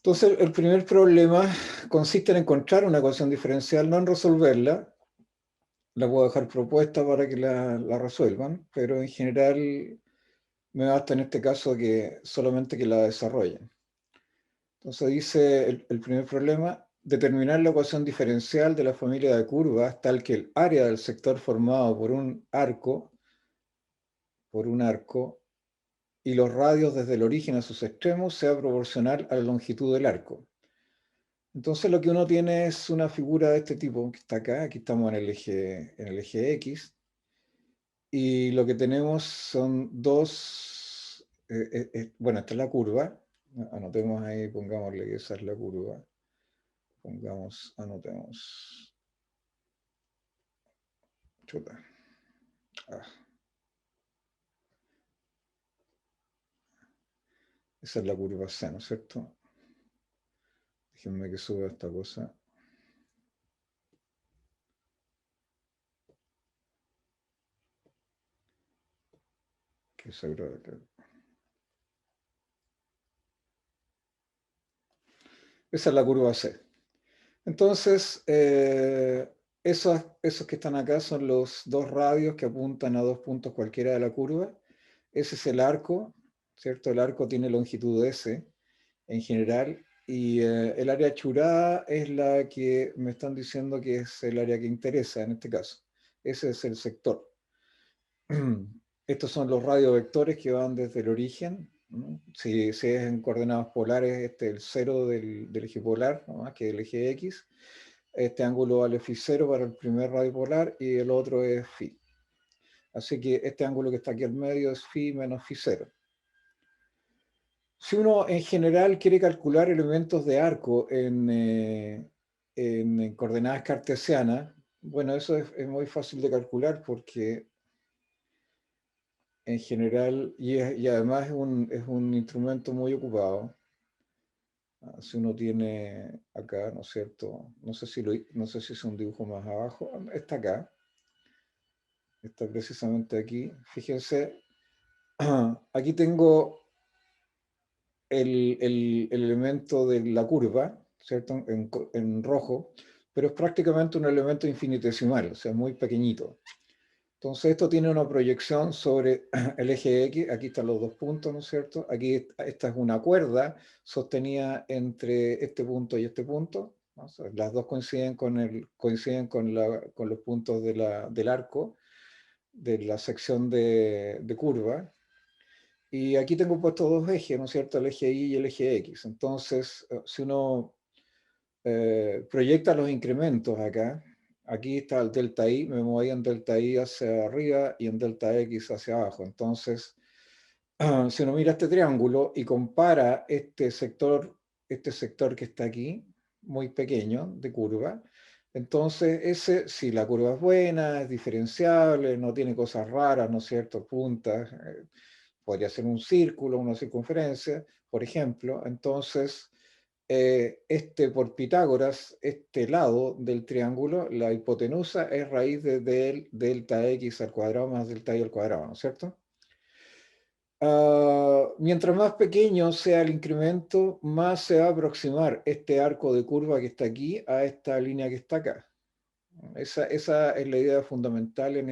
Entonces, el primer problema consiste en encontrar una ecuación diferencial, no en resolverla. La puedo dejar propuesta para que la resuelvan, pero en general me basta en este caso que solamente que la desarrollen. Entonces dice el primer problema, determinar la ecuación diferencial de la familia de curvas tal que el área del sector formado por un arco y los radios desde el origen a sus extremos sea proporcional a la longitud del arco. Entonces lo que uno tiene es una figura de este tipo que está acá, aquí estamos en el eje X, y lo que tenemos son dos, bueno, esta es la curva, anotemos ahí, pongámosle que esa es la curva, anotemos, chuta, ah, esa es la curva C, ¿no es cierto? Déjenme que suba esta cosa. Que esa es la curva C. Entonces, esos que están acá son los dos radios que apuntan a dos puntos cualquiera de la curva. Ese es el arco, ¿cierto? El arco tiene longitud S en general y el área churada es la que me están diciendo que es el área que interesa en este caso. Ese es el sector. Estos son los radiovectores que van desde el origen, ¿no? Si es en coordenadas polares, este es el cero del eje polar, ¿no? Que es el eje X. Este ángulo vale φ0 para el primer radio polar y el otro es φ. Así que este ángulo que está aquí al medio es φ menos φ0. Si uno en general quiere calcular elementos de arco en coordenadas cartesianas, bueno, eso es muy fácil de calcular porque en general, y además es un instrumento muy ocupado. Si uno tiene acá, ¿no es cierto? No sé si es un dibujo más abajo, está acá, está precisamente aquí. Fíjense, aquí tengo el elemento de la curva, ¿cierto? En rojo, pero es prácticamente un elemento infinitesimal, o sea, muy pequeñito. Entonces esto tiene una proyección sobre el eje X, aquí están los dos puntos, ¿no es cierto? Aquí esta es una cuerda sostenida entre este punto y este punto, ¿no? O sea, las dos coinciden con los puntos del arco, de la sección de curva, y aquí tengo puestos dos ejes, ¿no es cierto? El eje Y y el eje X. Entonces, si uno proyecta los incrementos acá, aquí está el delta I, me moví en delta I hacia arriba y en delta X hacia abajo. Entonces, si uno mira este triángulo y compara este sector que está aquí, muy pequeño, de curva, entonces ese, si la curva es buena, es diferenciable, no tiene cosas raras, ¿no es cierto? Puntas, podría ser un círculo, una circunferencia, por ejemplo, entonces por Pitágoras, este lado del triángulo, la hipotenusa es raíz de delta x al cuadrado más delta y al cuadrado, ¿no es cierto? Mientras más pequeño sea el incremento, más se va a aproximar este arco de curva que está aquí a esta línea que está acá. Esa es la idea fundamental en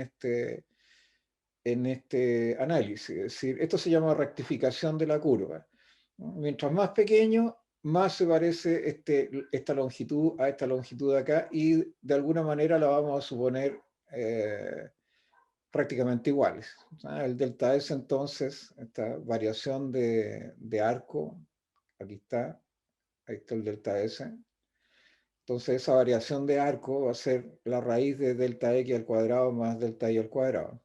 este análisis. Es decir, esto se llama rectificación de la curva, ¿no? Mientras más pequeño, más se parece esta longitud a esta longitud de acá y de alguna manera la vamos a suponer prácticamente iguales. El delta S entonces, esta variación de arco, aquí está, ahí está el delta S. Entonces esa variación de arco va a ser la raíz de delta X al cuadrado más delta Y al cuadrado.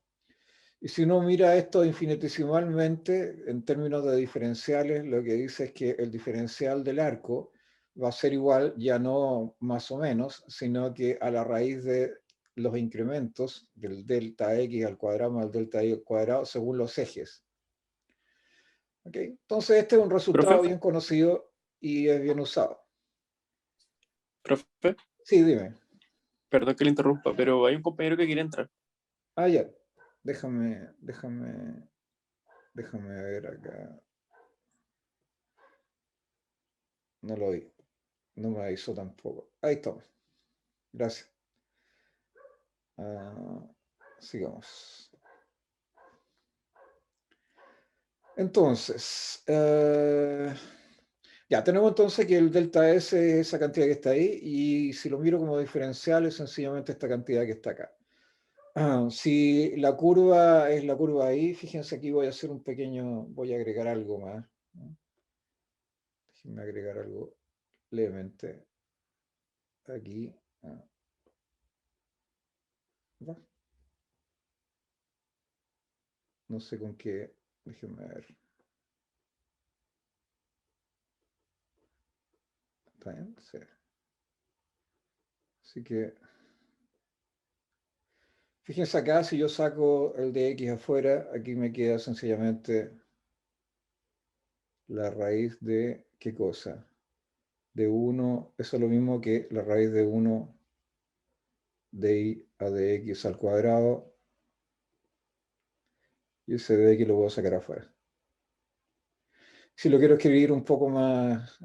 Y si uno mira esto infinitesimalmente, en términos de diferenciales, lo que dice es que el diferencial del arco va a ser igual, ya no más o menos, sino que a la raíz de los incrementos del delta x al cuadrado más delta y al cuadrado según los ejes. ¿Okay? Entonces este es un resultado Profe, bien conocido y es bien usado. profe, Sí, dime. perdón que le interrumpa, pero hay un compañero que quiere entrar. Ah, ya. Déjame ver acá. No lo vi. No me avisó tampoco. Ahí estamos. Gracias. Sigamos. Entonces, ya tenemos entonces que el delta S es esa cantidad que está ahí, y si lo miro como diferencial es sencillamente esta cantidad que está acá. Si la curva es la curva ahí, fíjense aquí voy a hacer un pequeño, voy a agregar algo más, ¿no? Déjenme agregar algo levemente aquí. Va. No sé con qué, déjenme ver. ¿Está bien? Sí. Así que, fíjense acá, si yo saco el de x afuera, aquí me queda sencillamente la raíz de, ¿qué cosa? De 1, eso es lo mismo que la raíz de 1 de y a de x al cuadrado, y ese de x lo puedo sacar afuera. Si lo quiero escribir un poco más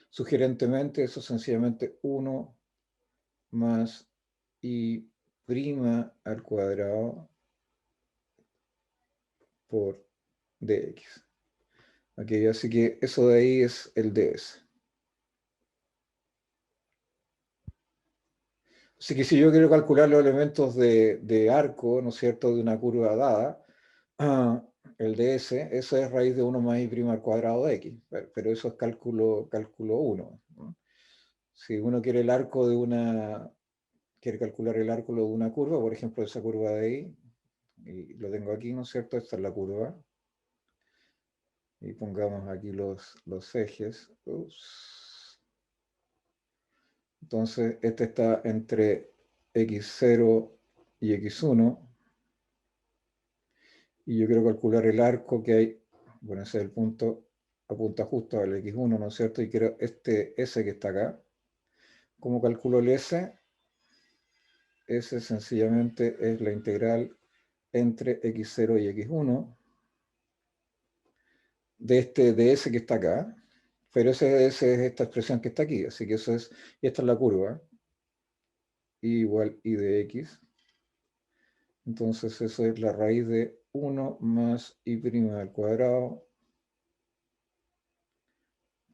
sugerentemente, eso es sencillamente 1 más y prima al cuadrado por dx. Ok, así que eso de ahí es el ds. Así que si yo quiero calcular los elementos de arco, ¿no es cierto?, de una curva dada, el ds, eso es raíz de 1 más y prima al cuadrado de x, pero eso es cálculo 1, ¿no? Si uno quiere el arco de una, quiere calcular el arco de una curva, por ejemplo, esa curva de ahí, y lo tengo aquí, ¿no es cierto? Esta es la curva. Y pongamos aquí los ejes. Ups. Entonces, este está entre x0 y x1. Y yo quiero calcular el arco que hay. Bueno, ese es el punto, apunta justo al x1, ¿no es cierto? Y quiero este S que está acá. ¿Cómo calculo el S? S sencillamente es la integral entre x0 y x1 de este ds que está acá, pero ese ds es esta expresión que está aquí, así que eso es, y esta es la curva, y igual y de x, entonces eso es la raíz de 1 más y' al cuadrado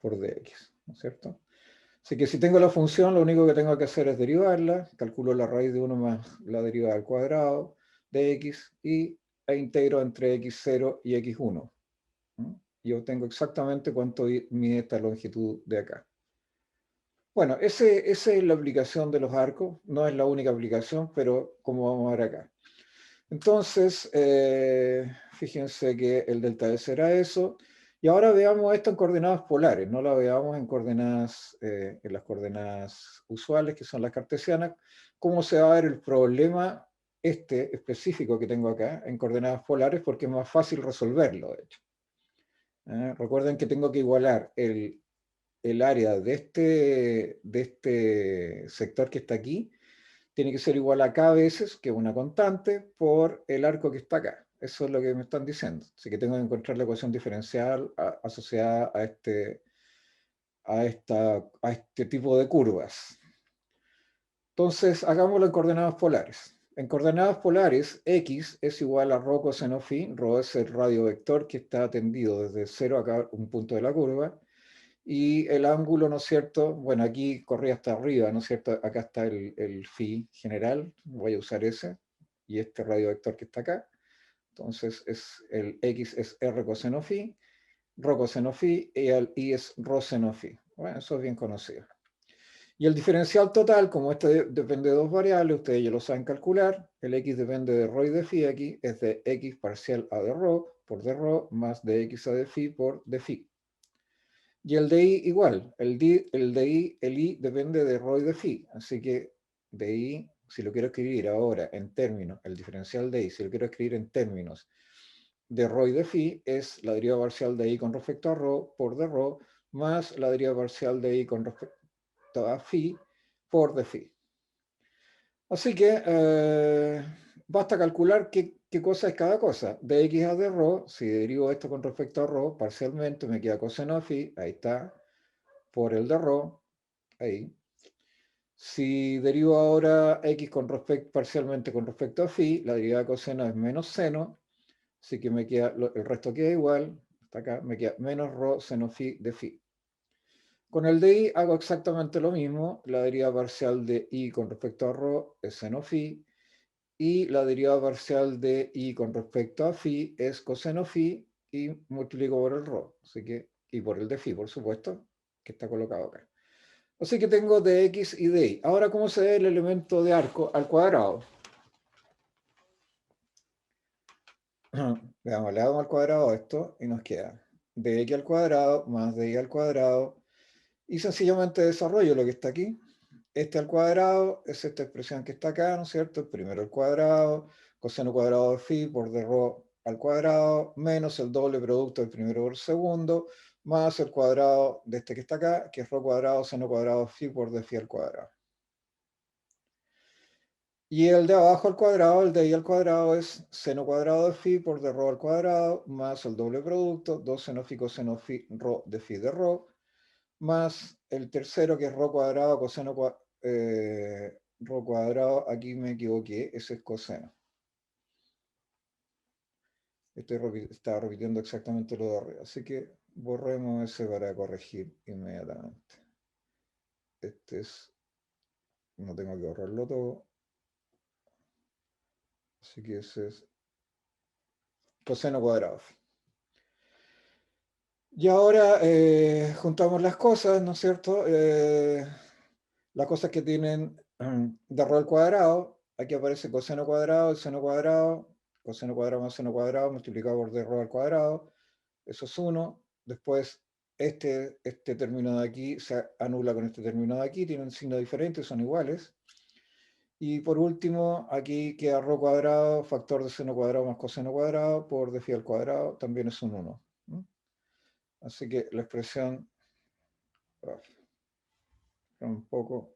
por dx, ¿no es cierto? Así que si tengo la función, lo único que tengo que hacer es derivarla, calculo la raíz de 1 más la derivada al cuadrado de x, e integro entre x0 y x1. Y obtengo exactamente cuánto mide esta longitud de acá. Bueno, esa es la aplicación de los arcos, no es la única aplicación, pero como vamos a ver acá. Entonces, fíjense que el delta S era eso, y ahora veamos esto en coordenadas polares, no la veamos en coordenadas, en las coordenadas usuales, que son las cartesianas, cómo se va a ver el problema este específico que tengo acá en coordenadas polares, porque es más fácil resolverlo, de hecho. Recuerden que tengo que igualar el área de este sector que está aquí, tiene que ser igual a k veces, que es una constante, por el arco que está acá. Eso es lo que me están diciendo. Así que tengo que encontrar la ecuación diferencial asociada a este tipo de curvas. Entonces, hagámoslo en coordenadas polares. En coordenadas polares, x es igual a rho coseno phi. Rho es el radio vector que está tendido desde 0 a acá, un punto de la curva. Y el ángulo, ¿no es cierto? Bueno, aquí corría hasta arriba, ¿no es cierto? Acá está el phi general, voy a usar ese, y este radio vector que está acá. Entonces, el x es r coseno phi, rho coseno phi, y el y es rho seno phi. Bueno, eso es bien conocido. Y el diferencial total, como este depende de dos variables, ustedes ya lo saben calcular, el x depende de rho y de phi aquí, es de x parcial a de rho por de rho más de x a de phi por de phi. Y el de i igual, el i depende de rho y de phi, así que de i, si lo quiero escribir ahora en términos, el diferencial de i, si lo quiero escribir en términos de rho y de phi, es la derivada parcial de i con respecto a rho por de rho, más la derivada parcial de i con respecto a phi por de phi. Así que basta calcular qué cosa es cada cosa. De x a de rho, si derivo esto con respecto a rho, parcialmente me queda coseno de phi, ahí está, por el de ρ, ahí. Si derivo ahora x parcialmente con respecto a phi, la derivada de coseno es menos seno, así que me queda, el resto queda igual, hasta acá, me queda menos ρ seno phi de phi. Con el de i hago exactamente lo mismo, la derivada parcial de i con respecto a ρ es seno phi, y la derivada parcial de i con respecto a phi es coseno phi, y multiplico por el ρ, así que, y por el de phi, por supuesto, que está colocado acá. Así que tengo dx y dy. Ahora, ¿cómo se ve el elemento de arco al cuadrado? Veamos, le damos al cuadrado esto y nos queda dx al cuadrado más dy al cuadrado. Y sencillamente desarrollo lo que está aquí. Este al cuadrado es esta expresión que está acá, ¿no es cierto? El primero al cuadrado, coseno cuadrado de phi por d rho al cuadrado, menos el doble producto del primero por segundo, más el cuadrado de este que está acá, que es rho cuadrado, seno cuadrado phi por d phi al cuadrado. Y el de abajo al cuadrado, el de ahí al cuadrado, es seno cuadrado de phi por d rho al cuadrado, más el doble producto, 2 seno phi coseno phi rho de phi de rho, más el tercero que es rho cuadrado coseno rho cuadrado, aquí me equivoqué, ese es coseno. Estaba repitiendo exactamente lo de arriba, así que borremos ese para corregir inmediatamente. Este es, no tengo que borrarlo todo, así que ese es coseno cuadrado. Y ahora juntamos las cosas, ¿no es cierto? Las cosas que tienen de rho al cuadrado, aquí aparece coseno cuadrado, seno cuadrado, coseno cuadrado más seno cuadrado multiplicado por d rho al cuadrado, eso es 1. Después este término de aquí se anula con este término de aquí, tienen signo diferente, son iguales. Y por último, aquí queda rho cuadrado, factor de seno cuadrado más coseno cuadrado por d phi al cuadrado, también es un 1. Así que la expresión, un poco,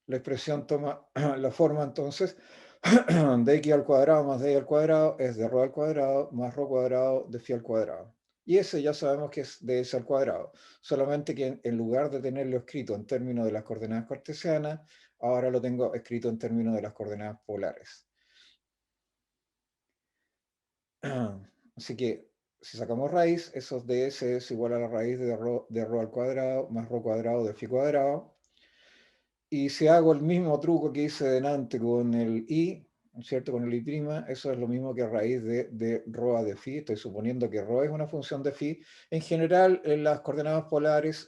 la expresión toma la forma entonces de x al cuadrado más d al cuadrado es de rho al cuadrado más rho cuadrado de phi al cuadrado. Y ese ya sabemos que es ds al cuadrado, solamente que en lugar de tenerlo escrito en términos de las coordenadas cartesianas, ahora lo tengo escrito en términos de las coordenadas polares. Así que si sacamos raíz, esos ds es igual a la raíz de rho al cuadrado más rho cuadrado de phi cuadrado. Y si hago el mismo truco que hice delante con el i, ¿cierto? Con el i', eso es lo mismo que raíz de rho a de phi. Estoy suponiendo que rho es una función de phi. En general, en las coordenadas polares,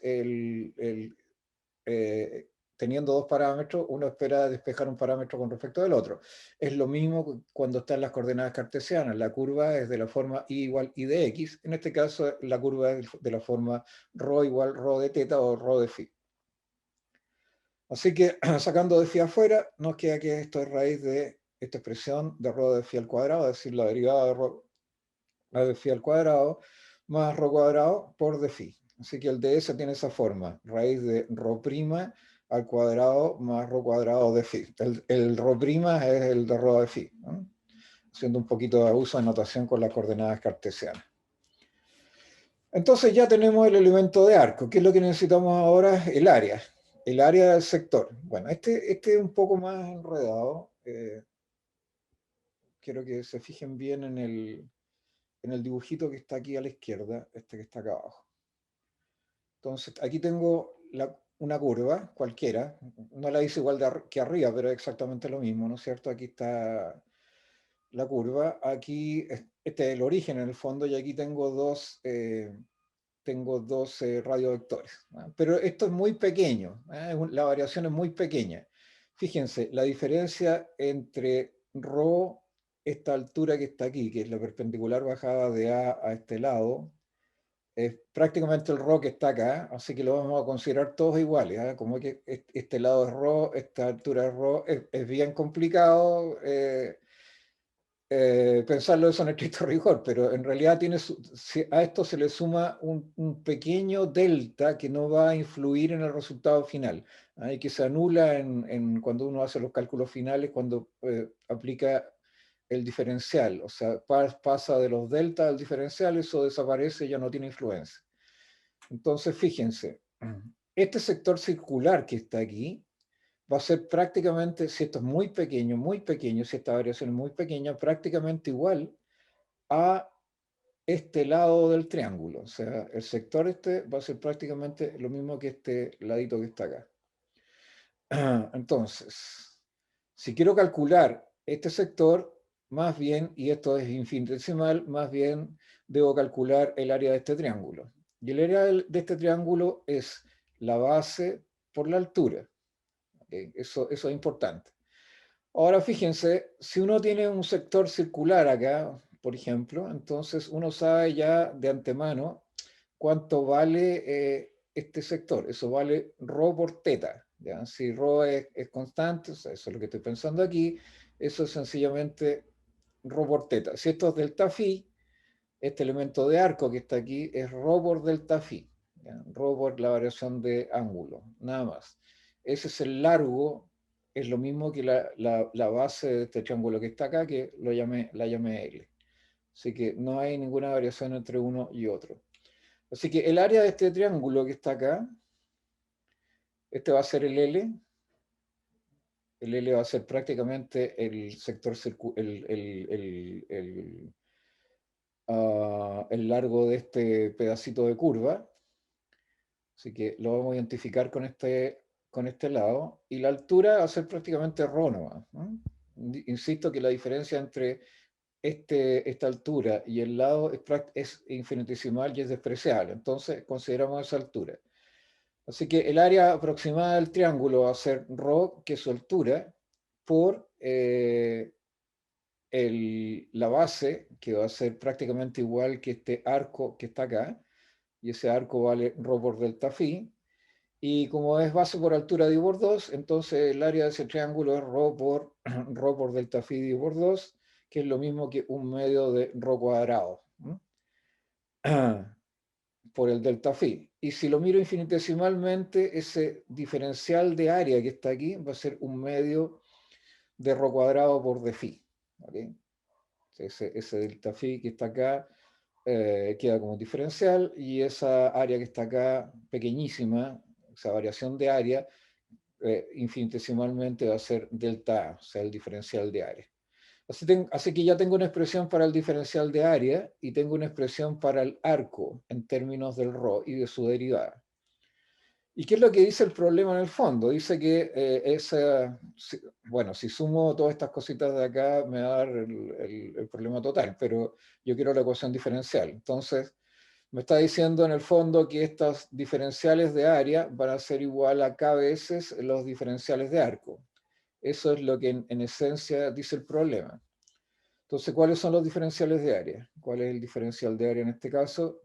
teniendo dos parámetros, uno espera despejar un parámetro con respecto del otro. Es lo mismo cuando están las coordenadas cartesianas. La curva es de la forma i igual i de x. En este caso, la curva es de la forma rho igual rho de teta o rho de phi. Así que sacando de phi afuera, nos queda que esto es raíz de esta expresión de rho de phi al cuadrado, es decir, la derivada de rho de phi al cuadrado más rho cuadrado por de phi. Así que el ds tiene esa forma, raíz de rho' al cuadrado más rho cuadrado de phi. El rho' es el de rho de phi, ¿no? Haciendo un poquito de uso de notación con las coordenadas cartesianas. Entonces ya tenemos el elemento de arco. ¿Qué es lo que necesitamos ahora? El área. El área del sector. Bueno, este es un poco más enredado. Quiero que se fijen bien en el dibujito que está aquí a la izquierda, este que está acá abajo. Entonces, aquí tengo una curva cualquiera. No la hice igual que arriba, pero es exactamente lo mismo, ¿no es cierto? Aquí está la curva. Aquí, este es el origen en el fondo, y aquí tengo dos radiovectores, ¿no? Pero esto es muy pequeño, la variación es muy pequeña. Fíjense, la diferencia entre ρ, esta altura que está aquí, que es la perpendicular bajada de A este lado, es prácticamente el ρ que está acá, así que lo vamos a considerar todos iguales, ¿eh? Como que este lado es ρ, esta altura es ρ, es bien complicado. Pensarlo eso en estricto rigor, pero en realidad a esto se le suma un pequeño delta que no va a influir en el resultado final, y que se anula cuando uno hace los cálculos finales, cuando aplica el diferencial, o sea, pasa de los delta al diferencial, eso desaparece, ya no tiene influencia. Entonces, fíjense, este sector circular que está aquí va a ser prácticamente, si esto es muy pequeño, si esta variación es muy pequeña, prácticamente igual a este lado del triángulo. O sea, el sector este va a ser prácticamente lo mismo que este ladito que está acá. Entonces, si quiero calcular este sector, más bien, y esto es infinitesimal, más bien debo calcular el área de este triángulo. Y el área de este triángulo es la base por la altura. ¿Okay? Eso es importante. Ahora fíjense, si uno tiene un sector circular acá, por ejemplo, entonces uno sabe ya de antemano cuánto vale este sector. Eso vale ρ por teta. ¿Ya? Si ρ es constante, o sea, eso es lo que estoy pensando aquí, eso es sencillamente ρ por teta. Si esto es delta phi, este elemento de arco que está aquí es ρ por delta phi. ¿Ya? Ρ por la variación de ángulo, nada más. Ese es el largo, es lo mismo que la base de este triángulo que está acá, que la llamé L. Así que no hay ninguna variación entre uno y otro. Así que el área de este triángulo que está acá, este va a ser el L. El L va a ser prácticamente el sector el largo de este pedacito de curva. Así que lo vamos a identificar con este lado. Y la altura va a ser prácticamente ρ nomás, ¿no? Insisto que la diferencia entre esta altura y el lado es infinitesimal y es despreciable. Entonces consideramos esa altura. Así que el área aproximada del triángulo va a ser ρ, que es su altura, por la base, que va a ser prácticamente igual que este arco que está acá, y ese arco vale ρ por delta phi, y como es base por altura dividido por 2, entonces el área de ese triángulo es ρ por delta phi dividido por 2, que es lo mismo que un medio de ρ cuadrado, ¿no? Por el delta phi. Y si lo miro infinitesimalmente, ese diferencial de área que está aquí va a ser un medio de ρ cuadrado por d phi. ¿Okay? Ese delta phi que está acá queda como diferencial, y esa área que está acá, pequeñísima, esa variación de área, infinitesimalmente va a ser delta A, o sea, el diferencial de área. Así que ya tengo una expresión para el diferencial de área y tengo una expresión para el arco en términos del ρ y de su derivada. ¿Y qué es lo que dice el problema en el fondo? Dice que bueno, si sumo todas estas cositas de acá me va a dar el problema total, pero yo quiero la ecuación diferencial. Entonces, me está diciendo en el fondo que estas diferenciales de área van a ser igual a k veces los diferenciales de arco. Eso es lo que en esencia dice el problema. Entonces, ¿cuáles son los diferenciales de área? ¿Cuál es el diferencial de área en este caso?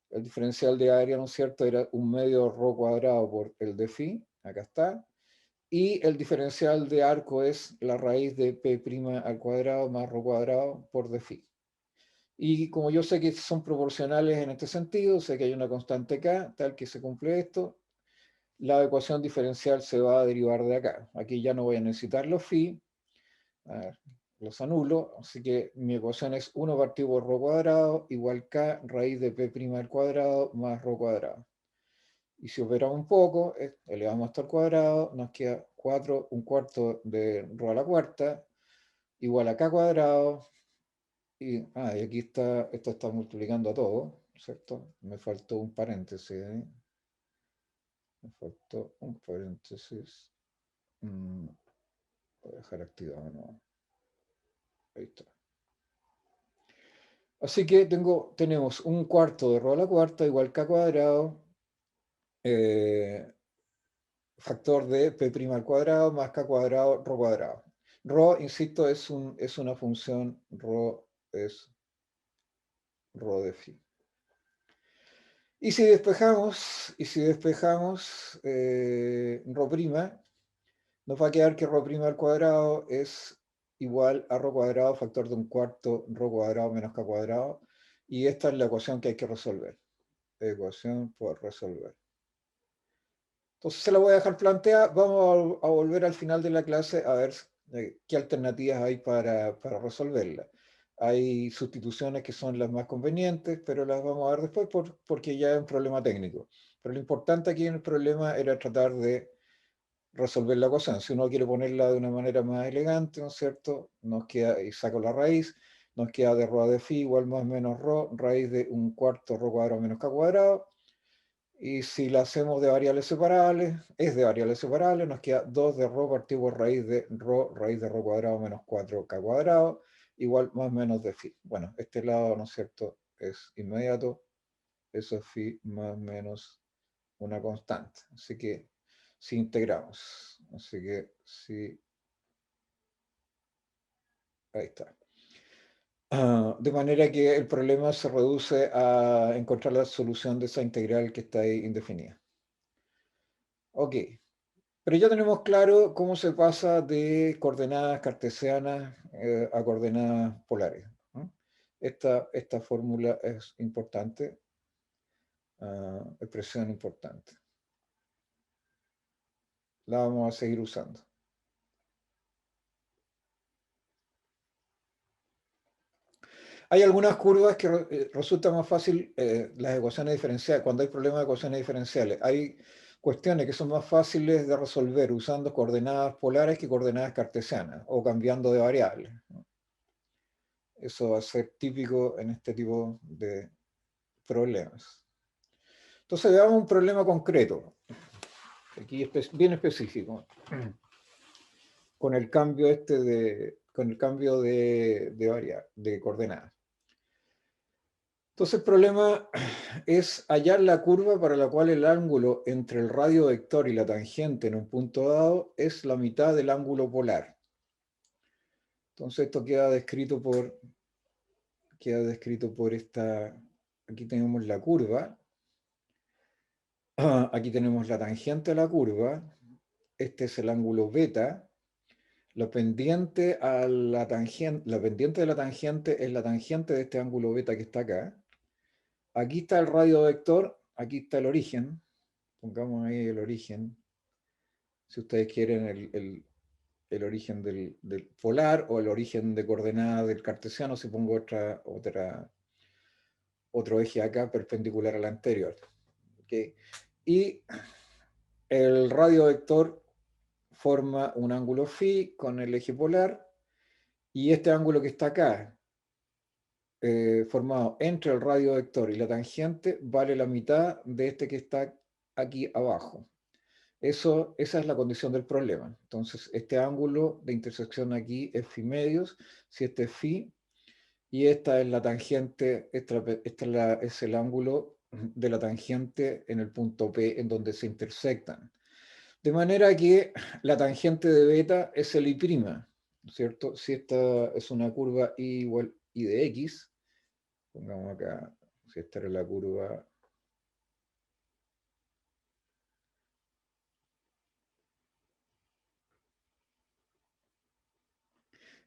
El diferencial de área, ¿no es cierto?, era un medio ρ cuadrado por el de phi, acá está, y el diferencial de arco es la raíz de p' al cuadrado más ρ cuadrado por d phi. Y como yo sé que son proporcionales en este sentido, sé que hay una constante k, tal que se cumple esto, la ecuación diferencial se va a derivar de acá. Aquí ya no voy a necesitar los phi, a ver, los anulo, así que mi ecuación es 1 partido por ρ cuadrado igual k raíz de p' al cuadrado más ρ cuadrado. Y si operamos un poco, elevamos esto al cuadrado, nos queda 4, un cuarto de ρ a la cuarta, igual a k cuadrado, y aquí está, esto está multiplicando a todo, ¿cierto? Me faltó un paréntesis, ¿eh? Me faltó un paréntesis. Voy a dejar activado, ¿no? Ahí está. Así que tenemos un cuarto de ρ a la cuarta igual k cuadrado, factor de p' al cuadrado más k cuadrado ρ cuadrado. Ρ, insisto, es una función, ρ es ρ de phi. Y si despejamos ρ', nos va a quedar que ρ' al cuadrado es igual a ρ cuadrado factor de un cuarto ρ cuadrado menos k cuadrado, y esta es la ecuación que hay que resolver. Ecuación por resolver. Entonces se la voy a dejar planteada. Vamos a volver al final de la clase a ver qué alternativas hay para resolverla. Hay sustituciones que son las más convenientes, pero las vamos a ver después porque ya es un problema técnico. Pero lo importante aquí en el problema era tratar de resolver la ecuación. Si uno quiere ponerla de una manera más elegante, ¿no es cierto? Nos queda, y saco la raíz, nos queda de rho de phi igual más menos rho, raíz de un cuarto rho cuadrado menos k cuadrado. Y si la hacemos de variables separables, es de variables separables, nos queda 2 de rho partido por raíz de rho cuadrado menos 4k cuadrado, igual más menos de phi. Bueno, este lado, ¿no es cierto?, es inmediato. Eso es phi más menos una constante. Así que si integramos, así que si, ahí está. De manera que el problema se reduce a encontrar la solución de esa integral que está ahí indefinida. Ok, pero ya tenemos claro cómo se pasa de coordenadas cartesianas a coordenadas polares, ¿no? Esta fórmula es importante, expresión importante. La vamos a seguir usando. Hay algunas curvas que resulta más fácil las ecuaciones diferenciales, cuando hay problemas de ecuaciones diferenciales. Hay cuestiones que son más fáciles de resolver usando coordenadas polares que coordenadas cartesianas o cambiando de variables, ¿no? Eso va a ser típico en este tipo de problemas. Entonces veamos un problema concreto, aquí bien específico, con el cambio de coordenadas. Entonces el problema es hallar la curva para la cual el ángulo entre el radio vector y la tangente en un punto dado es la mitad del ángulo polar. Entonces esto queda descrito por esta, aquí tenemos la curva, aquí tenemos la tangente a la curva, este es el ángulo beta, la pendiente de la tangente es la tangente de este ángulo beta que está acá. Aquí está el radio vector, aquí está el origen. Pongamos ahí el origen. Si ustedes quieren el origen del polar o el origen de coordenada del cartesiano, si pongo otro eje acá perpendicular al anterior. ¿Okay? Y el radio vector forma un ángulo phi con el eje polar y este ángulo que está acá, formado entre el radio vector y la tangente, vale la mitad de este que está aquí abajo. Esa es la condición del problema. Entonces, este ángulo de intersección aquí es phi medios, si este es phi, y esta es la tangente, es el ángulo de la tangente en el punto P en donde se intersectan. De manera que la tangente de beta es el I', ¿cierto? Si esta es una curva I igual I de X, pongamos acá, si esta era la curva,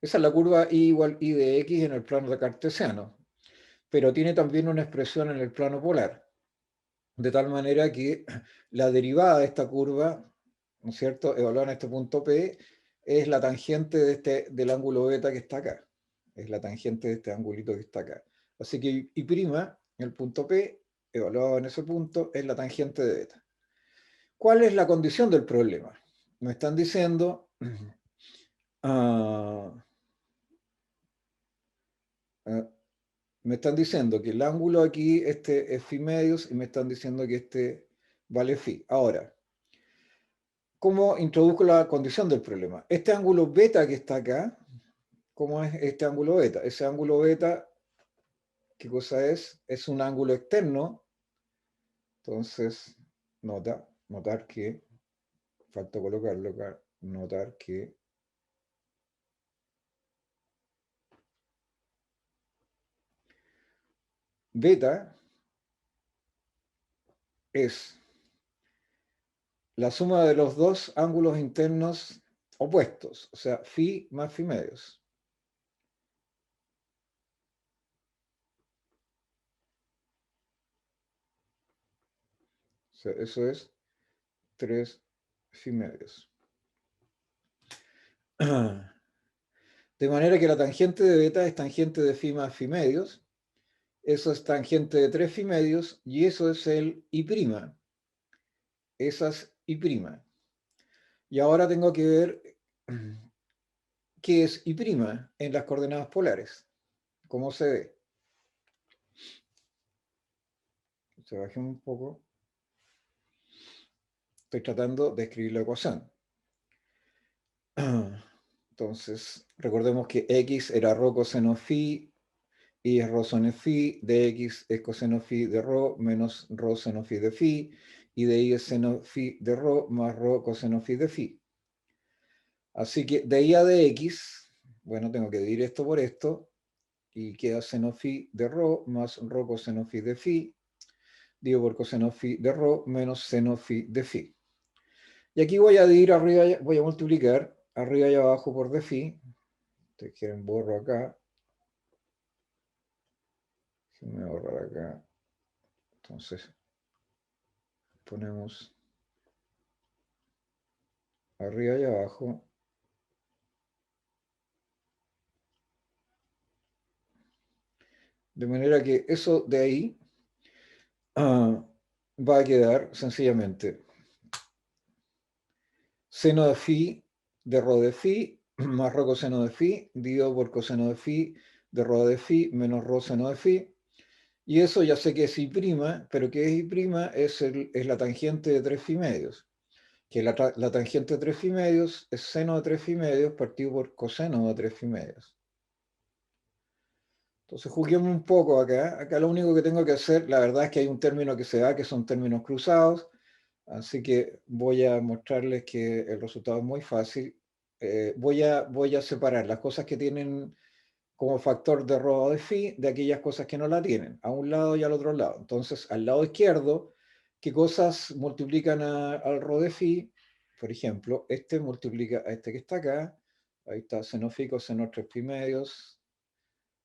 esa es la curva I igual I de X en el plano de cartesiano, pero tiene también una expresión en el plano polar, de tal manera que la derivada de esta curva, ¿no es cierto?, evaluada en este punto P, es la tangente del ángulo beta que está acá, es la tangente de este angulito que está acá. Así que I', en el punto P, evaluado en ese punto, es la tangente de beta. ¿Cuál es la condición del problema? Me están diciendo... me están diciendo que el ángulo aquí, este es phi medios, y me están diciendo que este vale phi. Ahora, ¿cómo introduzco la condición del problema? Este ángulo beta que está acá, ¿cómo es este ángulo beta? Ese ángulo beta, ¿qué cosa es? Es un ángulo externo. Entonces, notar que, falta colocarlo acá, notar que beta es la suma de los dos ángulos internos opuestos, o sea, phi más phi medios. O sea, eso es 3 phi medios. De manera que la tangente de beta es tangente de phi más phi medios. Eso es tangente de 3 phi medios y eso es el I'. Esa es I'. Y ahora tengo que ver qué es I' en las coordenadas polares. ¿Cómo se ve? Se bajé un poco. Estoy tratando de escribir la ecuación. Entonces, recordemos que x era rho coseno phi, y es rho seno phi, de x es coseno phi de rho menos rho seno phi de phi, y de y es seno phi de rho más rho coseno phi de phi. Así que de y a de x, bueno, tengo que dividir esto por esto, y queda seno phi de rho más rho coseno phi de phi, dividido por coseno phi de rho menos seno phi de phi. Y aquí voy a dividir arriba, voy a multiplicar arriba y abajo por de phi. Ustedes quieren borro acá. Déjenme borrar acá. Entonces, ponemos arriba y abajo. De manera que eso de ahí va a quedar sencillamente seno de phi de rho de phi más rho coseno de phi dividido por coseno de phi de rho de phi menos rho seno de phi. Y eso ya sé que es I', pero que es I', es la tangente de 3 phi medios. Que la tangente de 3 phi medios es seno de 3 phi medios partido por coseno de 3 phi medios. Entonces juguemos un poco acá. Acá lo único que tengo que hacer, la verdad es que hay un término que se da, que son términos cruzados. Así que voy a mostrarles que el resultado es muy fácil. Voy a separar las cosas que tienen como factor de rho de phi de aquellas cosas que no la tienen, a un lado y al otro lado. Entonces, al lado izquierdo, ¿qué cosas multiplican al rho de phi? Por ejemplo, este multiplica a este que está acá. Ahí está seno phi, coseno 3 phi medios,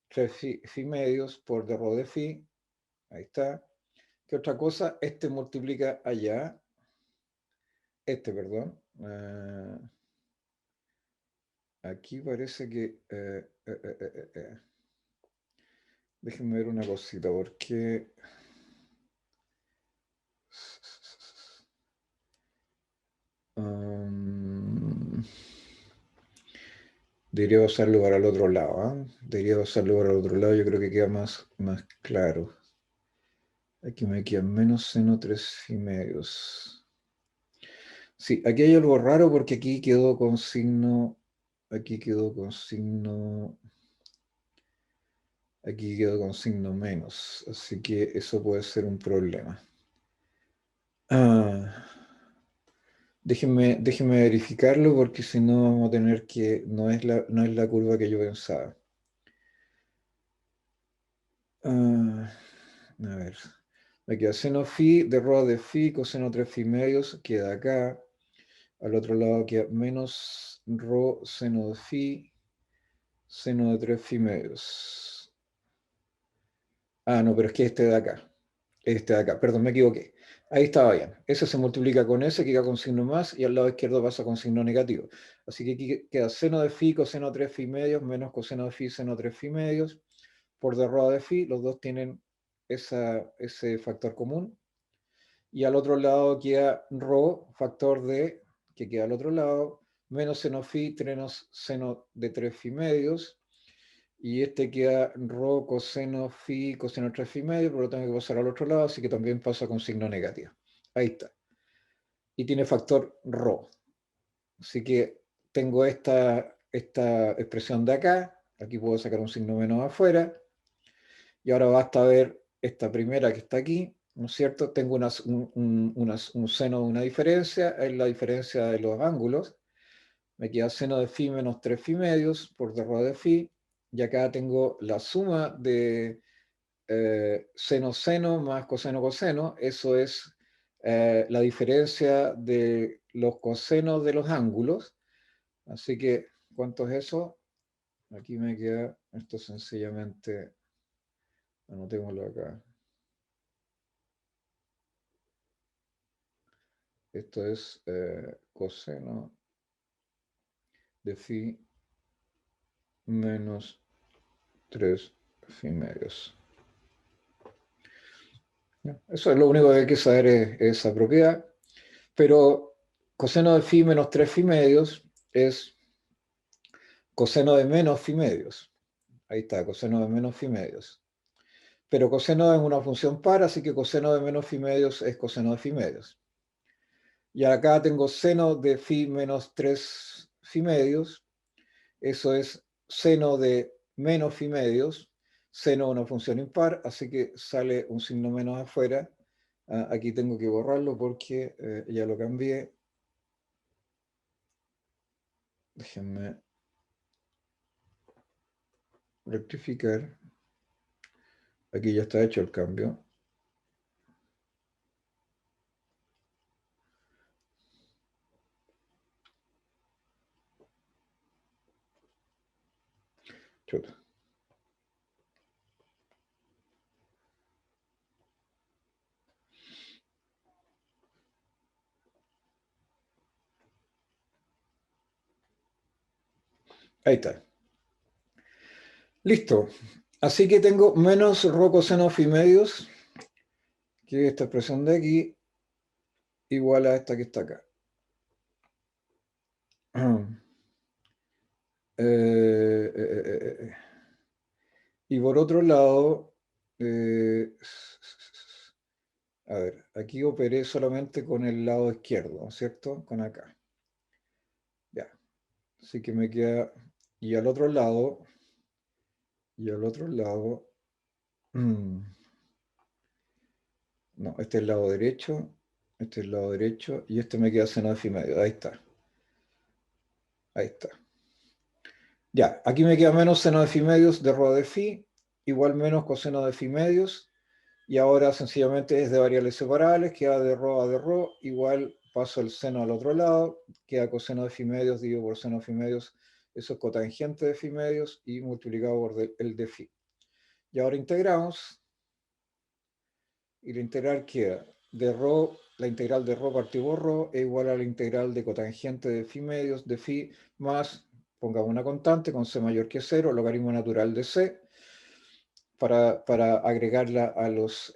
3 phi medios por de rho de phi. Ahí está. ¿Qué otra cosa? Este multiplica allá. Este, perdón. Aquí parece que... déjenme ver una cosita, porque... debería pasarlo para el otro lado, ¿eh? Debería pasarlo para el otro lado, yo creo que queda más claro. Aquí me quedan menos seno 3 y medios. Sí, aquí hay algo raro porque aquí quedó con signo, aquí quedó con signo, aquí quedó con signo menos, así que eso puede ser un problema. Ah, déjenme verificarlo porque si no vamos a tener que, no es la curva que yo pensaba. A ver, me queda seno phi de rho de phi, coseno 3 phi medios, queda acá. Al otro lado queda menos rho seno de phi, seno de 3 phi medios. No, pero es que este de acá, perdón, me equivoqué. Ahí estaba bien. Ese se multiplica con ese, queda con signo más, y al lado izquierdo pasa con signo negativo. Así que aquí queda seno de phi, coseno 3 phi medios, menos coseno de phi, seno 3 phi medios, por de rho de phi. Los dos tienen ese factor común. Y al otro lado queda rho, factor de, que queda al otro lado, menos seno phi, menos seno de 3 phi medios. Y este queda rho coseno phi, coseno 3 phi medio, pero lo tengo que pasar al otro lado, así que también pasa con signo negativo. Ahí está. Y tiene factor rho. Así que tengo esta expresión de acá. Aquí puedo sacar un signo menos afuera. Y ahora basta ver esta primera que está aquí, ¿no es cierto? Tengo un seno de una diferencia, es la diferencia de los ángulos. Me queda seno de phi menos 3 phi medios por de rho de phi. Y acá tengo la suma de seno-seno más coseno-coseno. Eso es la diferencia de los cosenos de los ángulos. Así que, ¿cuánto es eso? Aquí me queda esto sencillamente, anotémoslo acá. Esto es coseno de phi menos 3 phi medios. Eso es lo único que hay que saber, es esa propiedad. Pero coseno de phi menos 3 phi medios es coseno de menos phi medios. Ahí está, coseno de menos phi medios. Pero coseno es una función par, así que coseno de menos phi medios es coseno de phi medios. Y acá tengo seno de phi menos 3 phi medios. Eso es seno de menos phi medios. Seno de una función impar, así que sale un signo menos afuera. Aquí tengo que borrarlo porque ya lo cambié. Déjenme rectificar. Aquí ya está hecho el cambio. Chuta. Ahí está. Listo. Así que tengo menos rho coseno phi medios, que es esta expresión de aquí, igual a esta que está acá. Y por otro lado, a ver, aquí operé solamente con el lado izquierdo, ¿no es cierto? Con acá. Ya. Así que me queda. Y al otro lado. Y al otro lado. No, este es el lado derecho. Este es el lado derecho. Y este me queda seno de phi medio. Ahí está. Ahí está. Ya, aquí me queda menos seno de phi medios de rho de phi, igual menos coseno de phi medios, y ahora sencillamente es de variables separables, queda de rho a de rho, igual paso el seno al otro lado, queda coseno de phi medios dividido por seno de phi medios, eso es cotangente de phi medios, y multiplicado por el de phi. Y ahora integramos, y la integral queda de rho, la integral de rho partido por rho es igual a la integral de cotangente de phi medios de phi más, pongamos una constante con c mayor que 0, logaritmo natural de c, para agregarla a los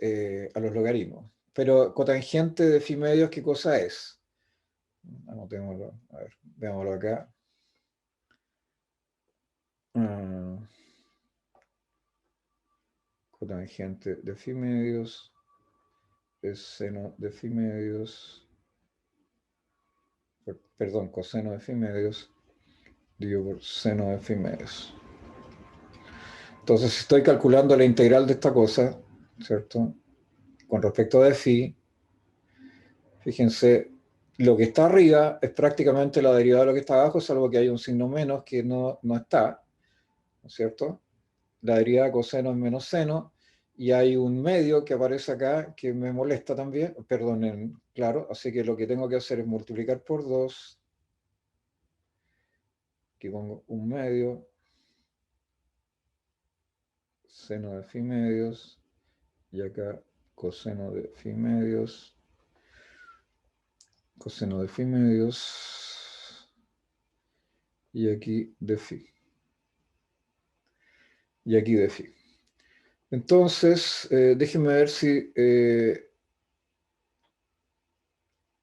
logaritmos. Pero cotangente de phi medios, ¿qué cosa es? Anotémoslo, a ver, veámoslo acá. Cotangente de phi medios es seno de phi medios, perdón, coseno de phi medios dividido por seno de phi medios. Entonces, si estoy calculando la integral de esta cosa, ¿cierto? Con respecto de phi, fíjense, lo que está arriba es prácticamente la derivada de lo que está abajo, salvo que hay un signo menos que no está, ¿no es cierto? La derivada de coseno es menos seno, y hay un medio que aparece acá que me molesta también, perdonen, claro, así que lo que tengo que hacer es multiplicar por 2, aquí pongo un medio, seno de phi medios, y acá coseno de phi medios, coseno de phi medios, y aquí de phi, y aquí de phi. Entonces, déjenme ver si...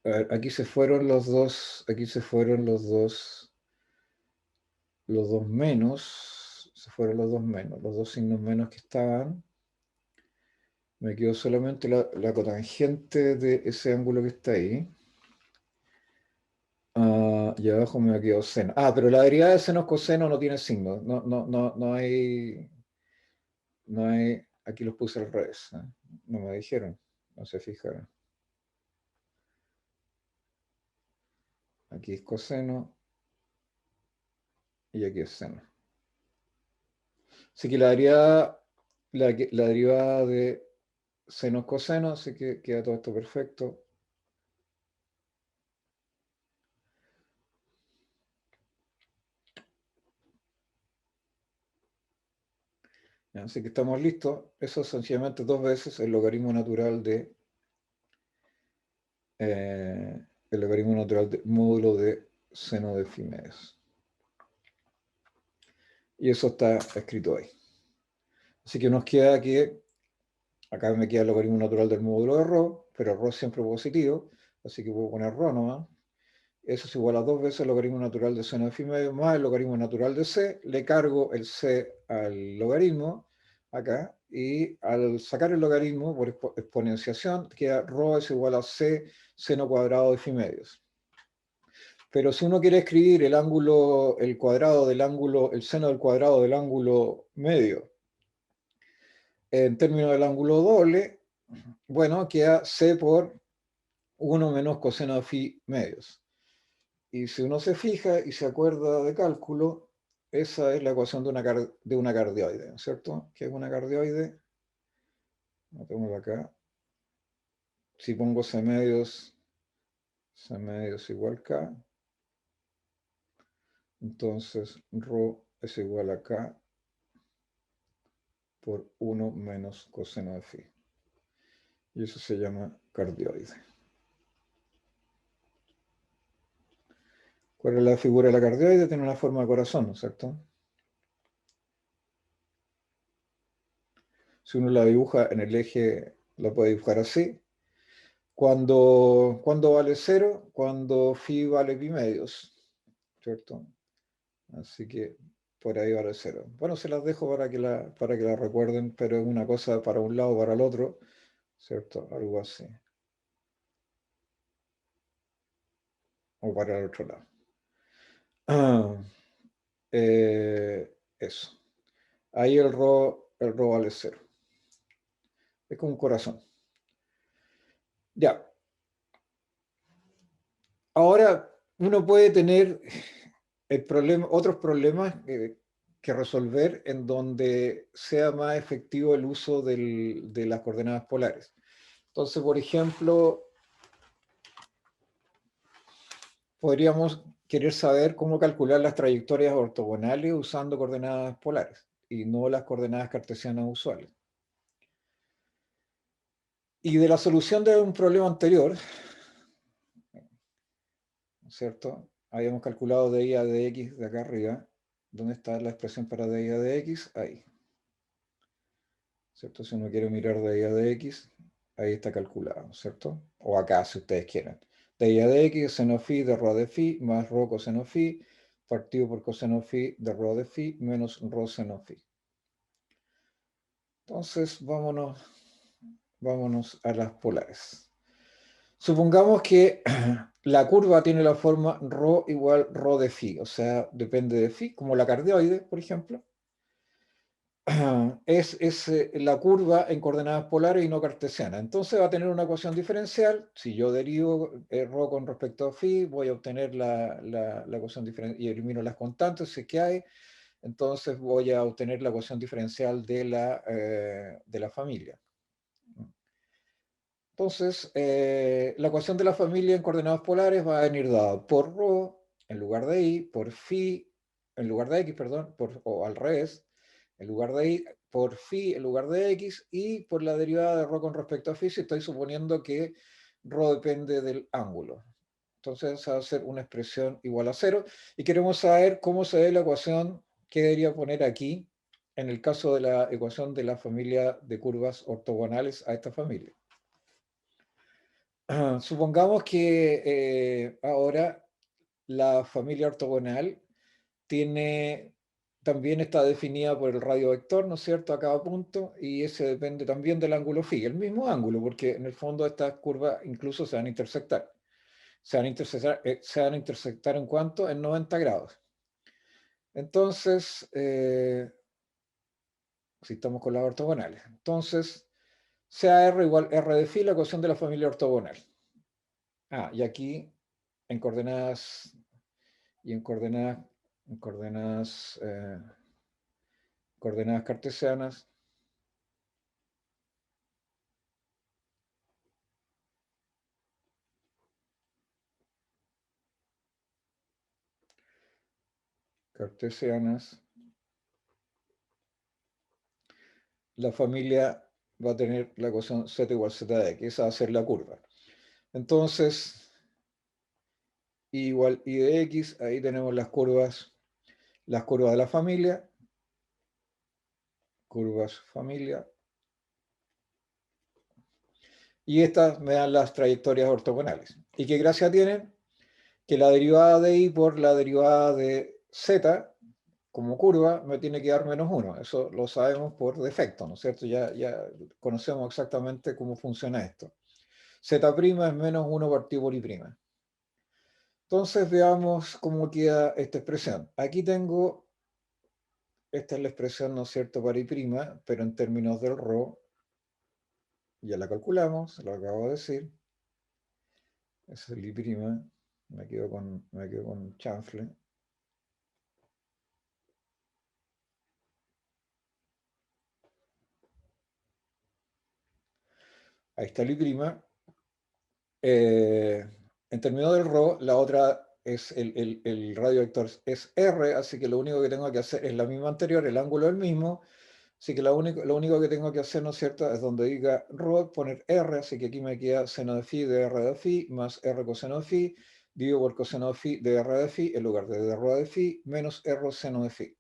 a ver, aquí se fueron los dos, aquí se fueron los dos menos, se fueron los dos signos menos que estaban. Me quedó solamente la cotangente de ese ángulo que está ahí. Y abajo me ha quedado seno. Pero la derivada de seno coseno no tiene signo. No hay. No hay. Aquí los puse al revés. No me dijeron. No se fijaron. Aquí es coseno y aquí es seno. Así que la derivada de seno es coseno, así que queda todo esto perfecto. Así que estamos listos. Eso es sencillamente dos veces el logaritmo natural de módulo de seno de phi medios. Y eso está escrito ahí. Así que nos queda que, acá me queda el logaritmo natural del módulo de ρ, pero ρ siempre positivo, así que puedo poner ρ nomás. Eso es igual a 2 veces el logaritmo natural de seno de phi medio más el logaritmo natural de c. Le cargo el c al logaritmo, acá, y al sacar el logaritmo por exponenciación, queda ρ es igual a c seno cuadrado de phi medios. Pero si uno quiere escribir el ángulo, el cuadrado del ángulo, el seno del cuadrado del ángulo medio, en términos del ángulo doble, bueno, queda c por 1 menos coseno de phi medios. Y si uno se fija y se acuerda de cálculo, esa es la ecuación de una cardioide, ¿cierto? ¿Qué es una cardioide? Lo tengo acá. Si pongo c medios igual k, entonces ρ es igual a k por 1 menos coseno de phi. Y eso se llama cardioide. ¿Cuál es la figura de la cardioide? Tiene una forma de corazón, ¿no es cierto? Si uno la dibuja en el eje, la puede dibujar así. ¿Cuándo vale 0? Cuando phi vale pi medios, ¿cierto? Así que por ahí vale 0. Bueno, se las dejo para que la recuerden, pero es una cosa para un lado o para el otro, ¿cierto? Algo así. O para el otro lado. Eso. Ahí el ρ vale 0. Es como un corazón. Ya. Ahora uno puede tener otros problemas que resolver en donde sea más efectivo el uso de las coordenadas polares. Entonces, por ejemplo, podríamos querer saber cómo calcular las trayectorias ortogonales usando coordenadas polares y no las coordenadas cartesianas usuales. Y de la solución de un problema anterior, ¿cierto? Habíamos calculado dI a dx de acá arriba. ¿Dónde está la expresión para dI a dx? Ahí. ¿Cierto? Si uno quiere mirar dI a dx, ahí está calculado, ¿cierto? O acá, si ustedes quieren. DI a dx, seno phi de rho de phi, más rho coseno phi, partido por coseno phi de rho de phi, menos rho seno phi. Entonces, vámonos a las polares. Supongamos que la curva tiene la forma ρ igual ρ de phi, o sea, depende de phi, como la cardioide, por ejemplo. Es la curva en coordenadas polares y no cartesianas. Entonces va a tener una ecuación diferencial. Si yo derivo ρ con respecto a phi, voy a obtener la ecuación diferencial y elimino las constantes, si es que hay. Entonces voy a obtener la ecuación diferencial de la familia. Entonces, la ecuación de la familia en coordenadas polares va a venir dada por ρ en lugar de i, por phi en lugar de x, perdón, o al revés, en lugar de i, por phi en lugar de x, y por la derivada de ρ con respecto a phi, si estoy suponiendo que ρ depende del ángulo. Entonces va a ser una expresión igual a 0, y queremos saber cómo se ve la ecuación que debería poner aquí, en el caso de la ecuación de la familia de curvas ortogonales a esta familia. Supongamos que ahora la familia ortogonal también está definida por el radio vector, ¿no es cierto?, a cada punto, y ese depende también del ángulo phi, el mismo ángulo, porque en el fondo estas curvas incluso se van a intersectar. Se van a intersectar ¿en cuánto? En 90 grados. Entonces, si estamos con las ortogonales. Entonces, CAR igual R de phi, la ecuación de la familia ortogonal. Y aquí en coordenadas y en coordenadas cartesianas, la familia va a tener la ecuación z igual z de x, esa va a ser la curva. Entonces, igual y de x, ahí tenemos las curvas de la familia, curvas familia. Y estas me dan las trayectorias ortogonales. ¿Y qué gracia tienen? Que la derivada de I por la derivada de Z como curva me tiene que dar -1. Eso lo sabemos por defecto, ¿no es cierto? Ya conocemos exactamente cómo funciona esto. Z' es -1 partido por I'. Entonces veamos cómo queda esta expresión. Aquí tengo, esta es la expresión, ¿no es cierto?, para I', pero en términos del ρ, ya la calculamos, lo acabo de decir. Ese es el I', me quedo con chanfle. Ahí está el I'. En términos del ρ, la otra es el radio vector es R, así que lo único que tengo que hacer es la misma anterior, el ángulo es el mismo, así que lo único que tengo que hacer, ¿no es cierto?, es donde diga ρ, poner R, así que aquí me queda seno de phi de R de phi más R coseno de phi, dividido por coseno de phi de R de phi, en lugar de ρ de phi, menos R seno de phi.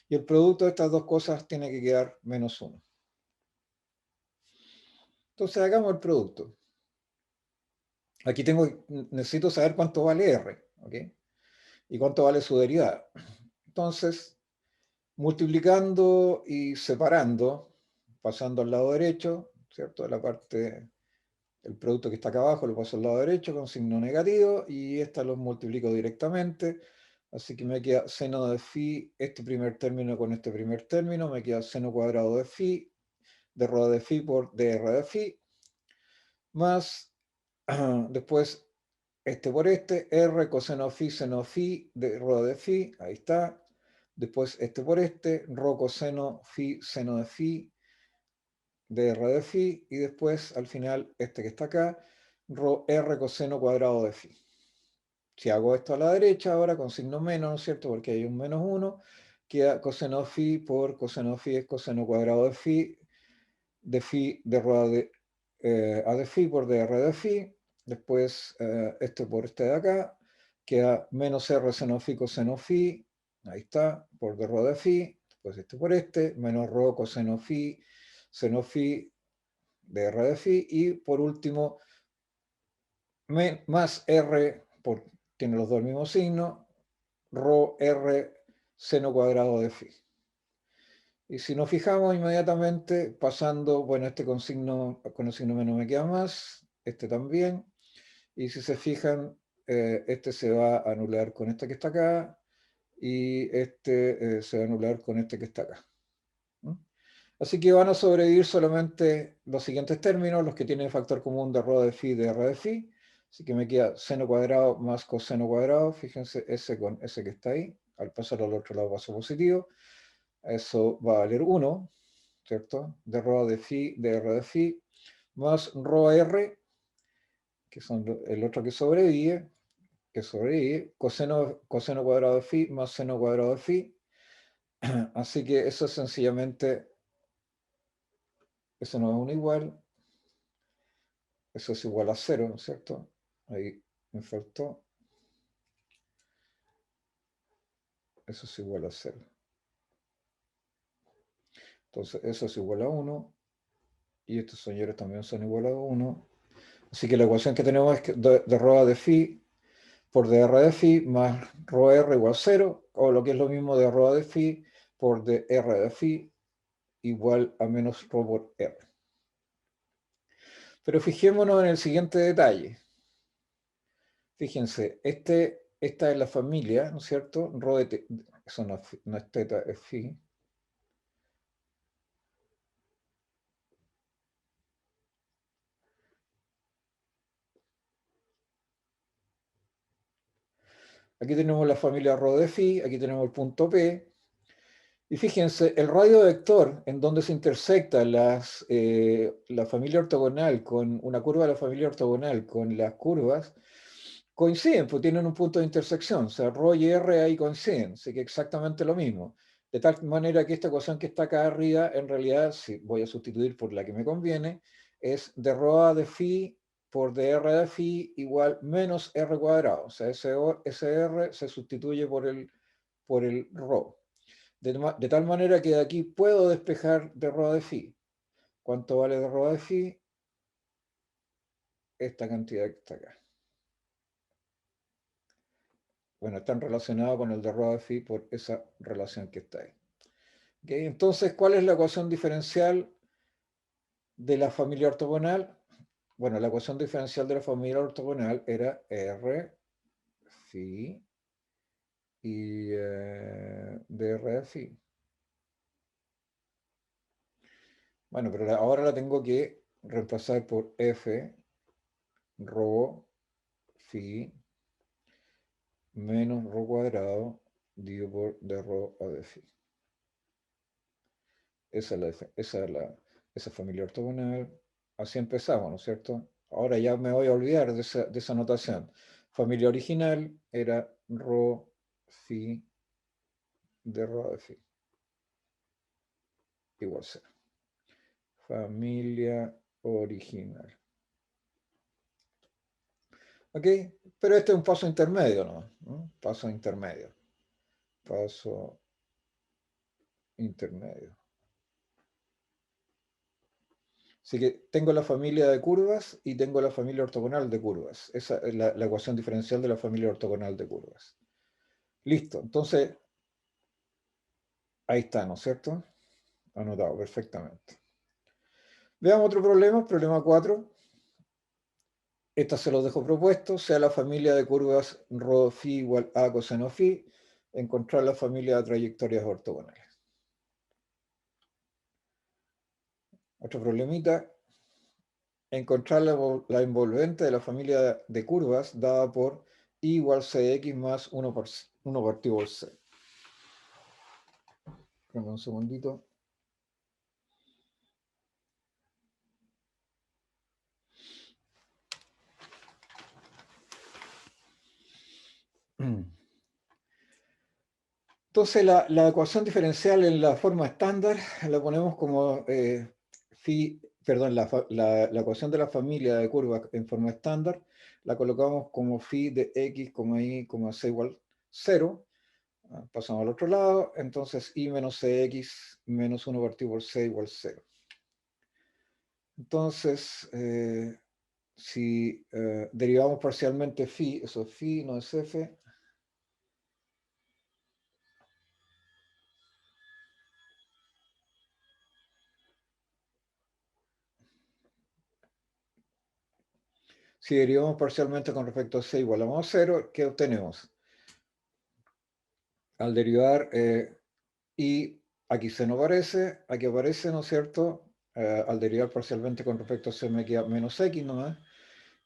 Y el producto de estas dos cosas tiene que quedar -1. Entonces hagamos el producto. Aquí necesito saber cuánto vale R, ¿ok? Y cuánto vale su derivada. Entonces, multiplicando y separando, pasando al lado derecho, ¿cierto? De la parte, el producto que está acá abajo lo paso al lado derecho con signo negativo y esta lo multiplico directamente. Así que me queda seno de phi, este primer término con este primer término, me queda seno cuadrado de phi, de ρ de phi por dr de phi, más después este por este, R coseno phi seno phi de ρ de phi, ahí está. Después este por este, ρ coseno phi seno de phi de R de phi, y después al final este que está acá, R coseno cuadrado de phi. Si hago esto a la derecha ahora con signo menos, ¿no es cierto? Porque hay un -1, queda coseno phi por coseno phi es coseno cuadrado de phi de ρ de, a de phi por dr de phi. Después este por este de acá, queda menos R seno phi coseno phi, ahí está, por dr de phi, después este por este, menos ρ coseno phi, seno phi de R de phi, y por último, más R, tiene los dos el mismo signo, ρ R seno cuadrado de phi. Y si nos fijamos inmediatamente, pasando, bueno, este con el signo menos me queda más, este también, y si se fijan, este se va a anular con este que está acá, y este se va a anular con este que está acá. ¿Mm? Así que van a sobrevivir solamente los siguientes términos, los que tienen factor común de ρ de phi de R de phi, así que me queda seno cuadrado más coseno cuadrado, fíjense, ese con ese que está ahí, al pasar al otro lado paso positivo, eso va a valer 1, ¿cierto? De ρ de phi de R de phi, más ρr, que son el otro que sobrevive, coseno cuadrado de phi más seno cuadrado de phi. Así que eso es sencillamente, eso no es un igual, eso es igual a 0, ¿no es cierto? Ahí me faltó. Eso es igual a 0. Entonces eso es igual a 1, y estos señores también son igual a 1. Así que la ecuación que tenemos es que de ρ de phi por dr de phi más ρr igual a 0, o lo que es lo mismo de ρ de phi por dr de phi igual a menos ρ por r. Pero fijémonos en el siguiente detalle. Fíjense, esta es la familia, ¿no es cierto? Rho de eso no es teta, es phi. Aquí tenemos la familia ρ de phi, aquí tenemos el punto P. Y fíjense, el radio vector en donde se intersecta la familia ortogonal con una curva de la familia ortogonal con las curvas, coinciden, pues tienen un punto de intersección. O sea, ρ y R ahí coinciden, así que exactamente lo mismo. De tal manera que esta ecuación que está acá arriba, en realidad, si voy a sustituir por la que me conviene, es de ρ de phi por dr de phi igual menos r cuadrado. O sea, ese r se sustituye por el ρ. De tal manera que de aquí puedo despejar de ρ de phi. ¿Cuánto vale de ρ de phi? Esta cantidad que está acá. Bueno, están relacionados con el de ρ de phi por esa relación que está ahí. ¿Okay? Entonces, ¿cuál es la ecuación diferencial de la familia ortogonal? Bueno, la ecuación diferencial de la familia ortogonal era R phi y dr de phi. Bueno, pero ahora la tengo que reemplazar por f rho phi menos rho cuadrado dividido por d rho a de phi. Esa es esa familia ortogonal. Así empezamos, ¿no es cierto? Ahora ya me voy a olvidar de esa notación. Familia original era rho phi de rho a de phi igual 0. Familia original. ¿Ok? Pero este es un paso intermedio, ¿no? Paso intermedio. Paso intermedio. Así que tengo la familia de curvas y tengo la familia ortogonal de curvas. Esa es la ecuación diferencial de la familia ortogonal de curvas. Listo. Entonces, ahí está, ¿no es cierto? Anotado perfectamente. Veamos otro problema, problema 4. Esta se los dejo propuesto, sea la familia de curvas ρ phi igual a coseno phi, encontrar la familia de trayectorias ortogonales. Otro problemita, encontrar la envolvente de la familia de curvas dada por I igual Cx más 1 partido por C. Espérame un segundito. Entonces la ecuación diferencial en la forma estándar la ponemos como phi, perdón, la ecuación de la familia de curvas en forma estándar la colocamos como phi de x, y, c igual 0. Pasamos al otro lado, entonces i menos cx menos 1 partido por c igual 0. Entonces, si derivamos parcialmente phi, eso es phi, no es f. Si derivamos parcialmente con respecto a c igual a 0, ¿qué obtenemos? Al derivar y aquí c no aparece, aquí aparece, ¿no es cierto? Al derivar parcialmente con respecto a c me queda menos x nomás.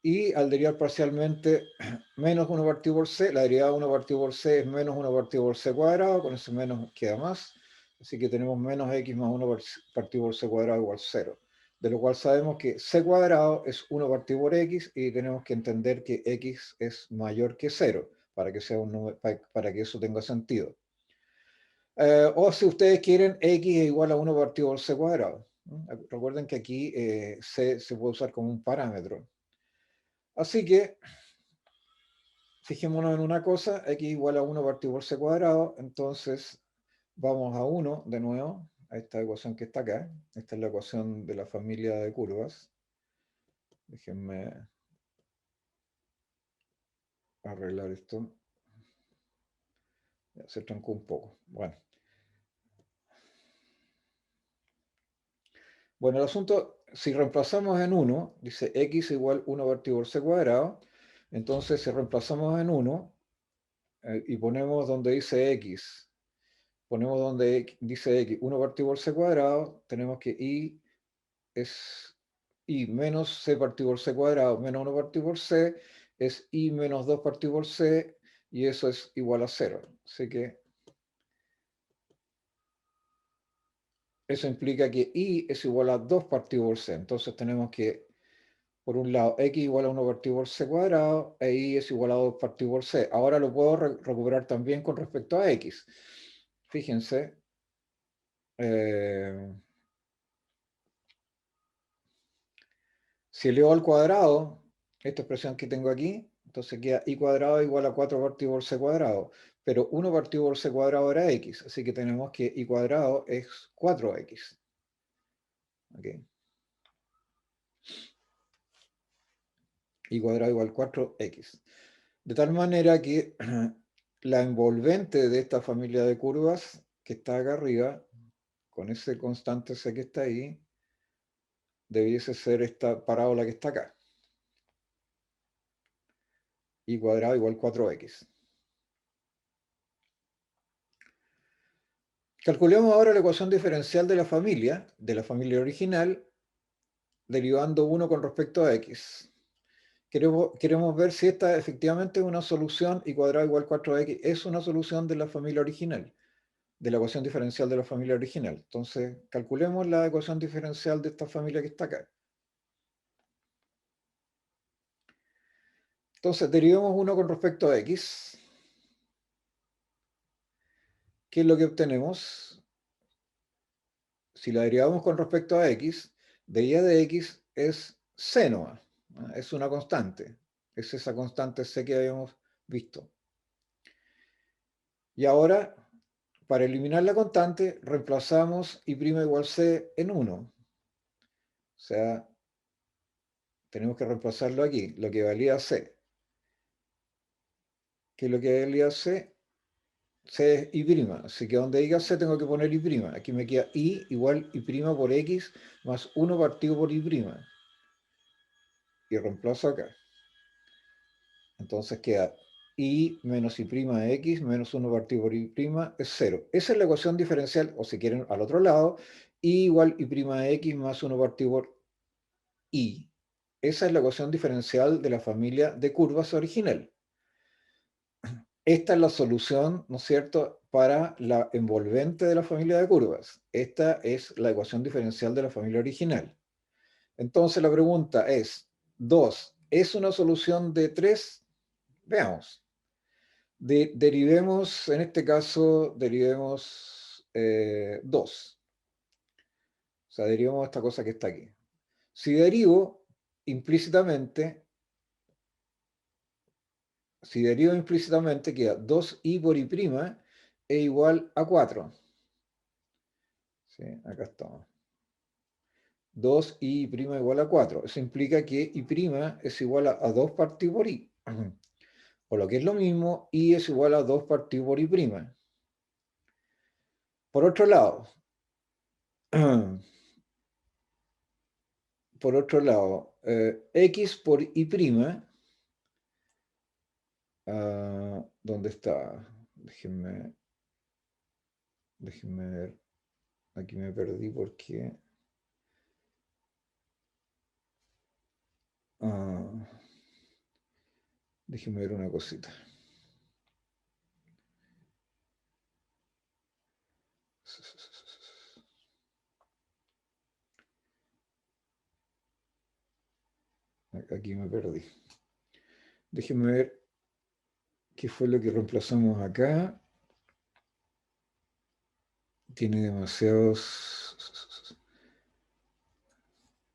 Y al derivar parcialmente menos 1 partido por c, la derivada de 1 partido por c es menos 1 partido por c cuadrado, con ese menos queda más. Así que tenemos menos x más 1 partido por c cuadrado igual 0. De lo cual sabemos que c cuadrado es 1 partido por x y tenemos que entender que x es mayor que 0 para que, sea un número, para que eso tenga sentido. O si ustedes quieren, x es igual a 1 partido por c cuadrado. Recuerden que aquí c se puede usar como un parámetro. Así que, fijémonos en una cosa, x igual a 1 partido por c cuadrado, entonces vamos a 1 de nuevo, a esta ecuación que está acá. Esta es la ecuación de la familia de curvas. Déjenme arreglar esto. Ya, se trancó un poco. Bueno, el asunto, si reemplazamos en 1, dice x igual 1 partido por c cuadrado, entonces si reemplazamos en 1 y ponemos donde dice x, ponemos donde dice x 1 partido por c cuadrado, tenemos que y es i menos c partido por c cuadrado menos 1 partido por c, es i menos 2 partido por c, y eso es igual a 0. Así que eso implica que i es igual a 2 partido por c. Entonces tenemos que, por un lado, x igual a 1 partido por c cuadrado, e y es igual a 2 partido por c. Ahora lo puedo recuperar también con respecto a x. Fíjense. Si elevado al cuadrado, esta expresión que tengo aquí, Entonces queda I cuadrado igual a 4 partido por C cuadrado. Pero 1 partido por C cuadrado era X, así que tenemos que I cuadrado es 4X. ¿Okay? I cuadrado igual 4X. De tal manera que la envolvente de esta familia de curvas que está acá arriba, con ese constante C que está ahí, debiese ser esta parábola que está acá. I cuadrado igual 4X. Calculemos ahora la ecuación diferencial de la familia original, derivando 1 con respecto a X. Queremos ver si esta efectivamente es una solución, I cuadrado igual 4X, es una solución de la familia original, de la ecuación diferencial de la familia original. Entonces, calculemos la ecuación diferencial de esta familia que está acá. Entonces, derivemos 1 con respecto a X. ¿Qué es lo que obtenemos? Si la derivamos con respecto a X, de y de X es seno, es una constante. Es esa constante C que habíamos visto. Y ahora, para eliminar la constante, reemplazamos I' igual C en 1. O sea, tenemos que reemplazarlo aquí, lo que valía C. ¿Qué es lo que valía C? C es I', así que donde diga C tengo que poner I'. Aquí me queda I igual I' por X más 1 partido por I'. Y reemplazo acá. Entonces queda I menos I' de X menos 1 partido por I' es 0. Esa es la ecuación diferencial, o si quieren al otro lado, I igual I' de X más 1 partido por I. Esa es la ecuación diferencial de la familia de curvas original. Esta es la solución, ¿no es cierto?, para la envolvente de la familia de curvas. Esta es la ecuación diferencial de la familia original. Entonces la pregunta es, 2, ¿es una solución de 3? Veamos. Derivemos, en este caso, derivemos 2. O sea, derivemos esta cosa que está aquí. Si derivo implícitamente, queda 2i por i' es igual a 4. ¿Sí? Acá estamos. 2i' igual a 4. Eso implica que i' es igual a 2 partido por i. O lo que es lo mismo, i es igual a 2 partido por i'. Por otro lado, x por i', ¿dónde está? Déjenme ver. Aquí me perdí porque... déjenme ver una cosita. Aquí me perdí. Déjenme ver qué fue lo que reemplazamos acá. Tiene demasiados...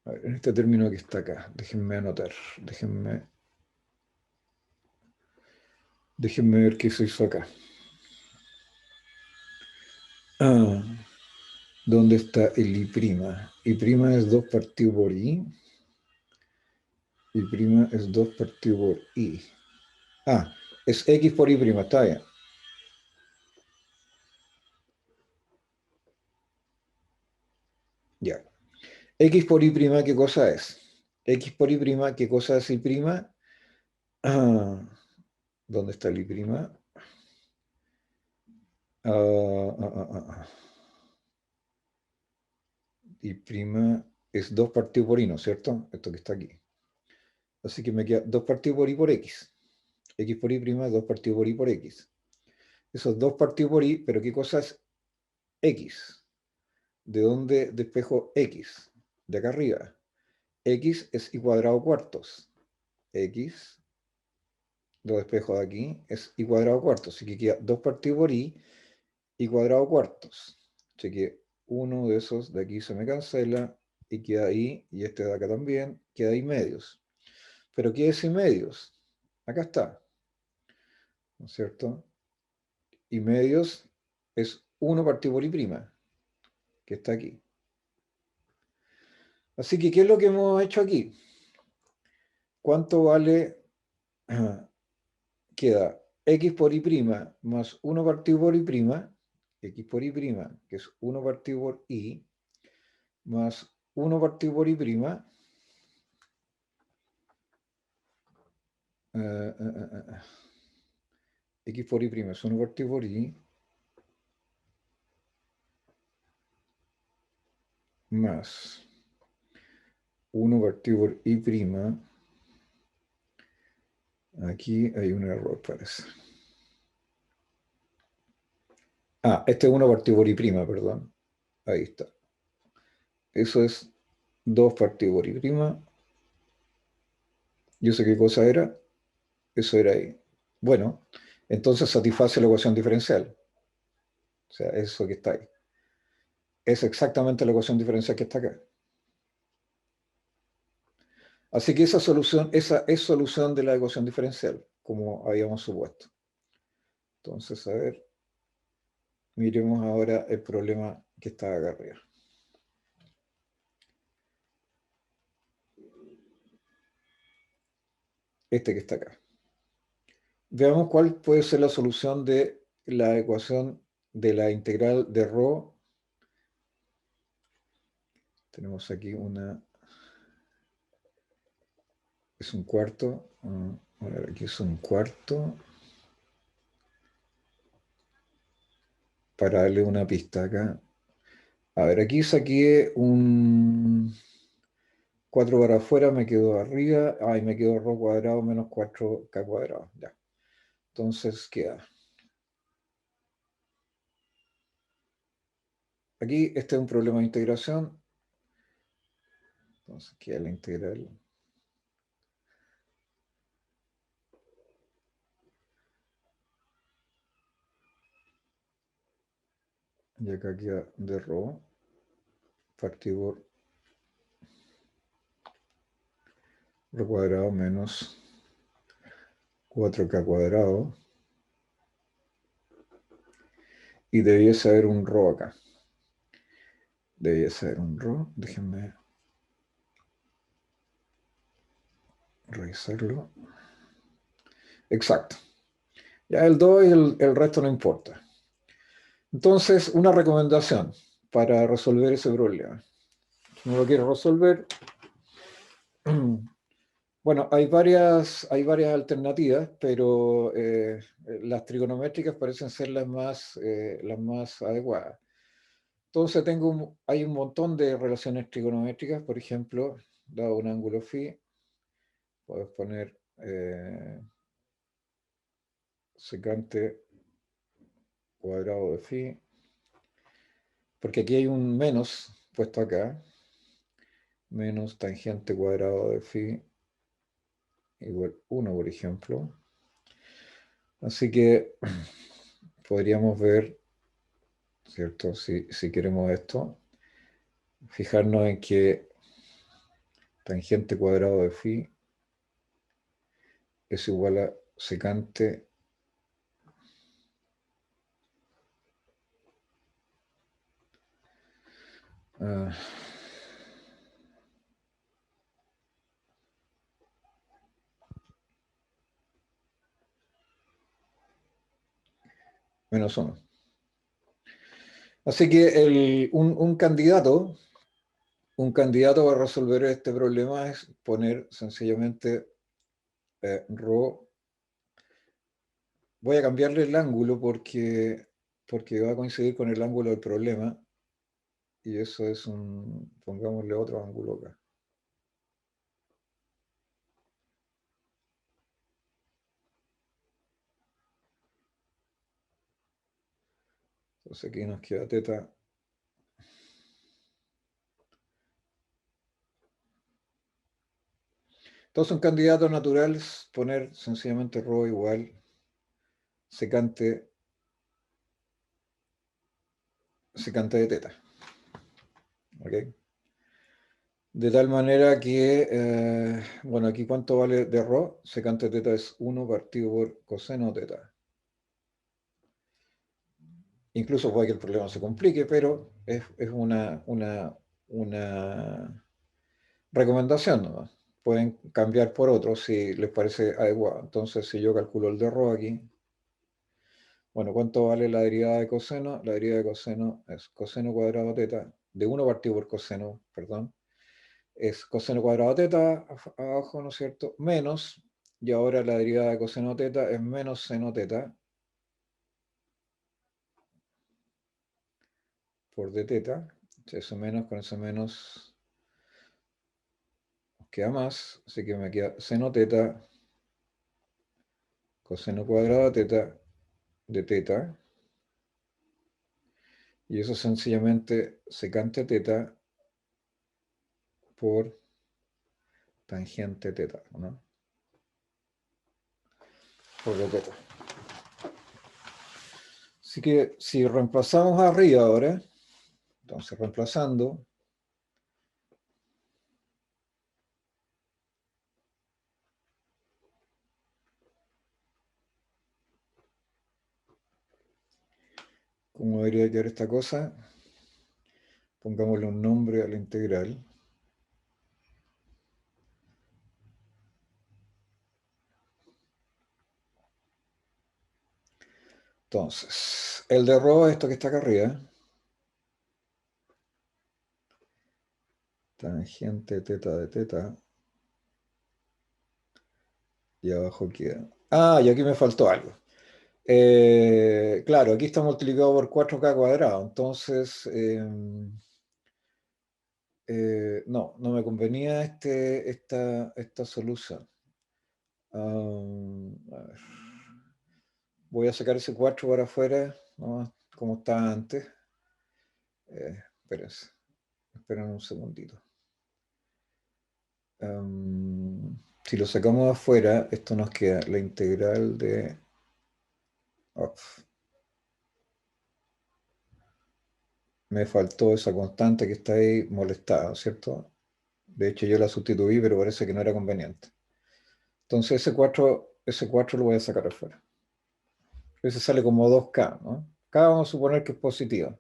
A ver, en este término que está acá, déjenme anotar. Déjenme ver qué se hizo acá. ¿Dónde está el I'? I' es 2 partido por I. I' es 2 partido por I. Es X por I', está bien. Ya. X por I', ¿qué cosa es? X por I', ¿qué cosa es I'? ¿Dónde está el I'? I' es 2 partido por I, ¿no es cierto? Esto que está aquí. Así que me queda 2 partido por I por X. X por I', 2 partido por I por X. Esos 2 partido por I, pero ¿qué cosa es X? ¿De dónde despejo X? De acá arriba. X es I cuadrado cuartos. X, lo despejo de aquí, es I cuadrado cuartos. Así que queda 2 partido por I cuadrado cuartos. Así que uno de esos de aquí se me cancela y queda ahí, y este de acá también, queda I medios. ¿Pero qué es I medios? Acá está, ¿no es cierto? Y medios es 1 partido por I prima, que está aquí. Así que, ¿qué es lo que hemos hecho aquí? ¿Cuánto vale? Queda x por y' más 1 partido por y', x por y', que es 1 partido por y, más 1 partido por y', x por y' es 1 partido por y, más 1 partido por y'. Aquí hay un error, parece. Este es 1 partido por y', perdón. Ahí está. Eso es 2 partido por y'. Yo sé qué cosa era. Eso era ahí. Bueno, entonces satisface la ecuación diferencial. O sea, eso que está ahí. Es exactamente la ecuación diferencial que está acá. Así que esa es solución de la ecuación diferencial, como habíamos supuesto. Entonces, a ver, miremos ahora el problema que está acá arriba. Este que está acá. Veamos cuál puede ser la solución de la ecuación de la integral de ρ. Tenemos aquí es un cuarto. A ver, aquí es un cuarto. Para darle una pista acá. A ver, aquí saqué un 4 para afuera, me quedó arriba. Y me quedó ρ cuadrado menos 4k cuadrado. Ya. Entonces queda. Aquí este es un problema de integración. Entonces queda la integral. Y acá queda de ρ partido por ρ cuadrado menos 4k cuadrado. Y debiese haber un ρ acá. Debiese haber un ρ. Déjenme revisarlo. Exacto. Ya el 2 y el resto no importa. Entonces, una recomendación para resolver ese problema. Si no lo quiero resolver, bueno, hay varias alternativas, pero las trigonométricas parecen ser las más adecuadas. Entonces hay un montón de relaciones trigonométricas, por ejemplo, dado un ángulo phi, puedes poner secante cuadrado de phi, porque aquí hay un menos puesto acá, menos tangente cuadrado de phi igual 1, por ejemplo. Así que podríamos ver, ¿cierto? Si queremos esto, fijarnos en que tangente cuadrado de phi es igual a secante menos 1. Así que un candidato para resolver este problema es poner sencillamente ρ. Voy a cambiarle el ángulo porque va a coincidir con el ángulo del problema. Y eso es pongámosle otro ángulo acá. Entonces aquí nos queda teta. Entonces un candidato natural es poner sencillamente ρ igual secante de teta. ¿Ok? De tal manera que, bueno, aquí cuánto vale de ρ, secante teta es 1 partido por coseno teta. Incluso puede que el problema se complique, pero es una recomendación nomás. Pueden cambiar por otro si les parece adecuado. Entonces, si yo calculo el de ρ aquí, bueno, ¿cuánto vale la derivada de coseno? La derivada de coseno es coseno cuadrado teta, de 1 partido por coseno, perdón, es coseno cuadrado teta abajo, ¿no es cierto? Menos, y ahora la derivada de coseno teta es menos seno teta por d teta. Eso menos con eso menos queda más, así que me queda seno teta coseno cuadrado teta de teta, y eso es sencillamente secante teta por tangente teta, ¿no? Por d teta. Así que si reemplazamos arriba ahora, entonces reemplazando, ¿cómo debería quedar esta cosa? Pongámosle un nombre a la integral. Entonces, el de ρ, esto que está acá arriba, tangente teta de teta, y abajo queda. Ah, y aquí me faltó algo. Claro, aquí está multiplicado por 4k cuadrado, entonces no me convenía esta solución. A ver. Voy a sacar ese 4 para afuera, ¿no? Como estaba antes. Espérense, esperen un segundito. Si lo sacamos afuera, esto nos queda la integral de... me faltó esa constante que está ahí molestada, ¿cierto? De hecho, yo la sustituí, pero parece que no era conveniente. Entonces ese cuatro lo voy a sacar afuera. Ese sale como 2k, ¿no? K vamos a suponer que es positivo.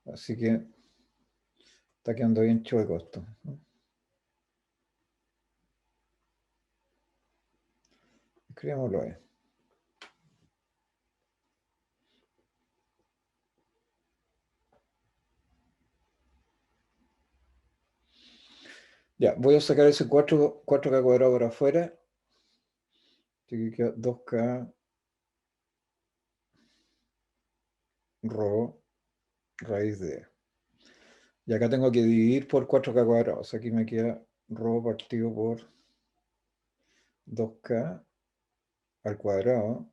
Así que está quedando bien chueco esto, ¿no? Escribámoslo ahí. Ya, voy a sacar ese 4k cuadrado para afuera. Así que queda 2k rho raíz de... Y acá tengo que dividir por 4k cuadrado. O sea, aquí me queda rho partido por 2k al cuadrado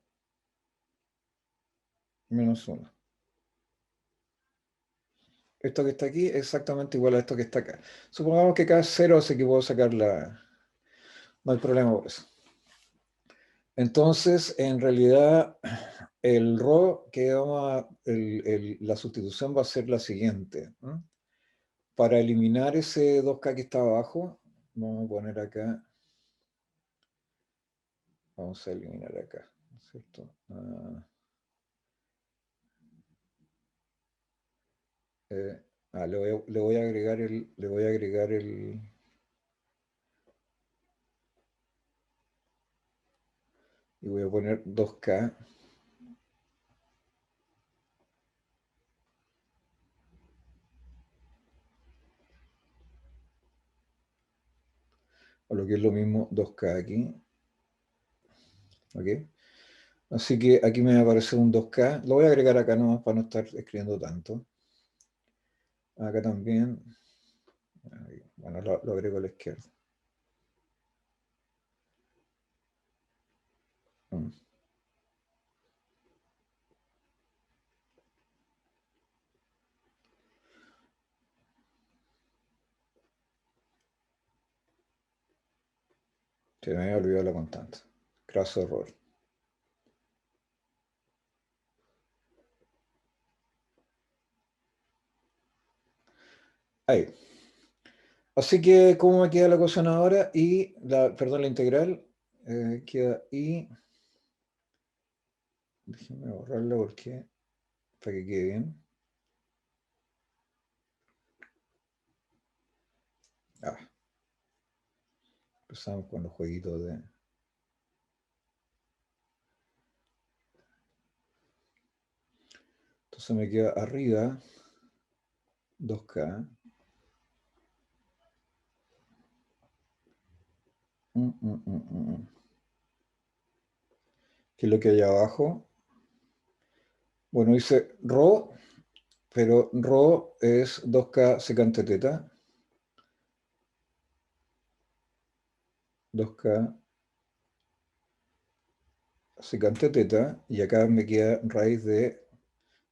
menos 1. Esto que está aquí es exactamente igual a esto que está acá. Supongamos que acá es 0, así que puedo sacar la... No hay problema por eso. Entonces, en realidad, el rho que la sustitución va a ser la siguiente, ¿no? Para eliminar ese 2k que está abajo, vamos a poner acá, vamos a eliminar acá, ¿no es cierto? Le voy a agregar y voy a poner 2k. O lo que es lo mismo, 2k aquí. ¿Ok? Así que aquí me va a aparecer un 2k. Lo voy a agregar acá nomás para no estar escribiendo tanto. Acá también. Bueno, lo agrego a la izquierda. Mm. Se me había olvidado la constante. Craso error. Ahí. Así que, ¿cómo me queda la ecuación ahora? Y, perdón, la integral queda y... Déjenme borrarla porque, para que quede bien. Ah, empezamos con los jueguitos de... Entonces me queda arriba 2K. ¿Qué es lo que hay abajo? Bueno, dice ρ, pero ρ es 2K secante teta. 2K secante teta. Y acá me queda raíz de...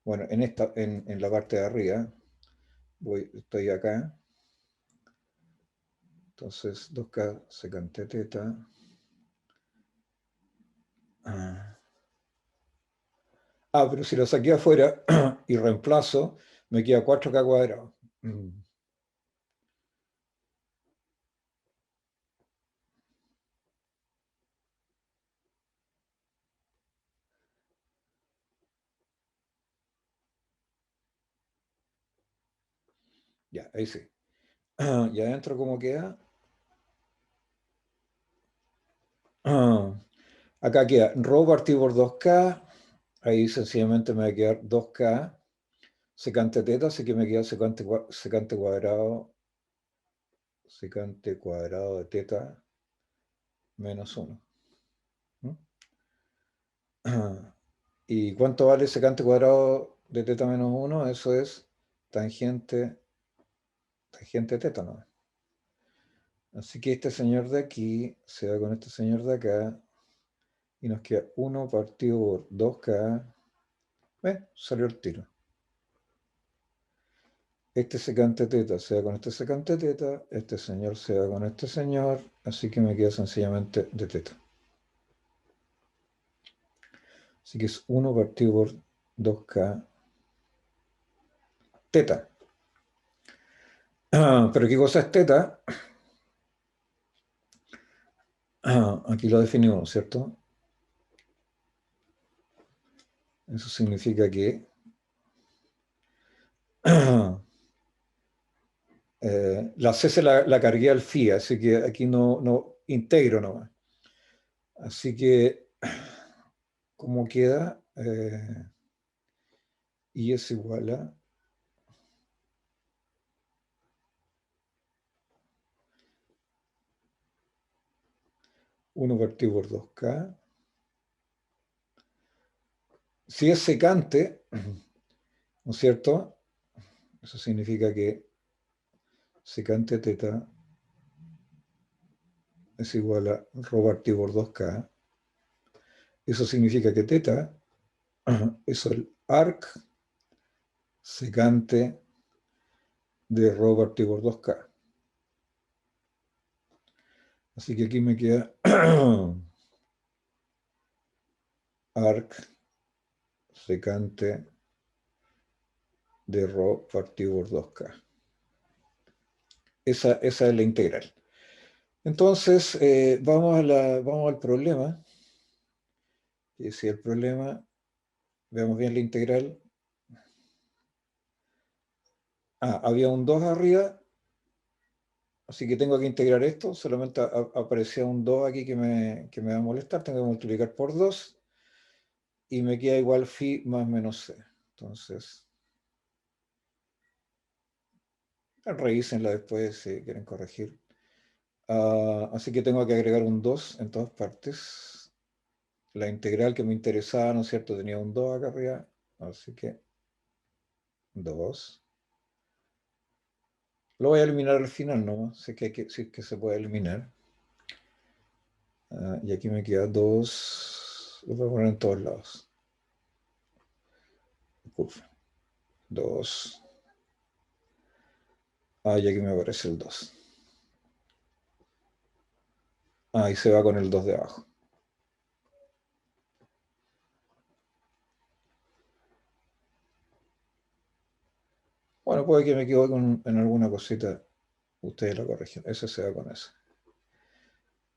Bueno, en la parte de arriba, estoy acá. Entonces, 2K secante teta. Pero si lo saqué afuera y reemplazo, me queda 4K cuadrado. Ya, ahí sí. Y adentro, ¿cómo queda? Acá queda ρ partido por 2K. Ahí sencillamente me va a quedar 2K secante teta, así que me queda secante cuadrado de teta menos 1. ¿Y cuánto vale secante cuadrado de teta menos 1? Eso es tangente teta, ¿no? Así que este señor de aquí se va con este señor de acá y nos queda 1 partido por 2K. Salió el tiro. Este secante teta se va con este secante teta, este señor se va con este señor, así que me queda sencillamente de teta. Así que es 1 partido por 2K teta. Pero ¿qué cosa es teta? Aquí lo definimos, ¿cierto? Eso significa que la C se la cargué al phi, así que aquí no integro nomás. Así que, ¿cómo queda? Y es igual a 1 partido por 2K. Si es secante, ¿no es cierto? Eso significa que secante teta es igual a ρ partido por 2K. Eso significa que teta es el arc secante de ρ partido por 2K. Así que aquí me queda arc secante de ρ partido por 2K. Esa es la integral. Entonces, vamos al problema. Y si el problema, veamos bien la integral. Había un 2 arriba, así que tengo que integrar esto. Solamente aparecía un 2 aquí que me va a molestar. Tengo que multiplicar por 2 y me queda igual phi más menos c. Entonces, revísenla después si quieren corregir. Así que tengo que agregar un 2 en todas partes. La integral que me interesaba, ¿no es cierto? Tenía un 2 acá arriba. Así que 2. Lo voy a eliminar al final, ¿no? Sé sí que se puede eliminar. Y aquí me queda 2. Lo voy a poner en todos lados. Uf, 2. Y aquí me aparece el 2. Y se va con el 2 de abajo. Bueno, puede que me equivoque en alguna cosita, ustedes la corrigen, ese se va con ese.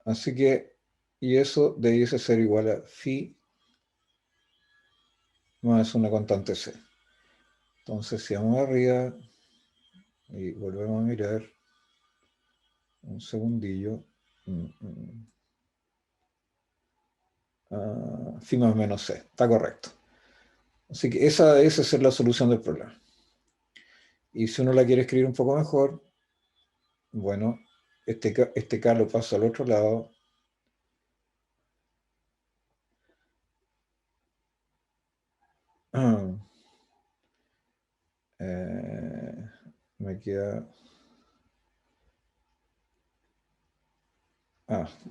Así que, y eso debiese ser igual a phi más una constante c. Entonces, si vamos arriba y volvemos a mirar, un segundillo, phi más menos c, está correcto. Así que esa debe ser la solución del problema. Y si uno la quiere escribir un poco mejor, bueno, este K lo paso al otro lado. Me queda...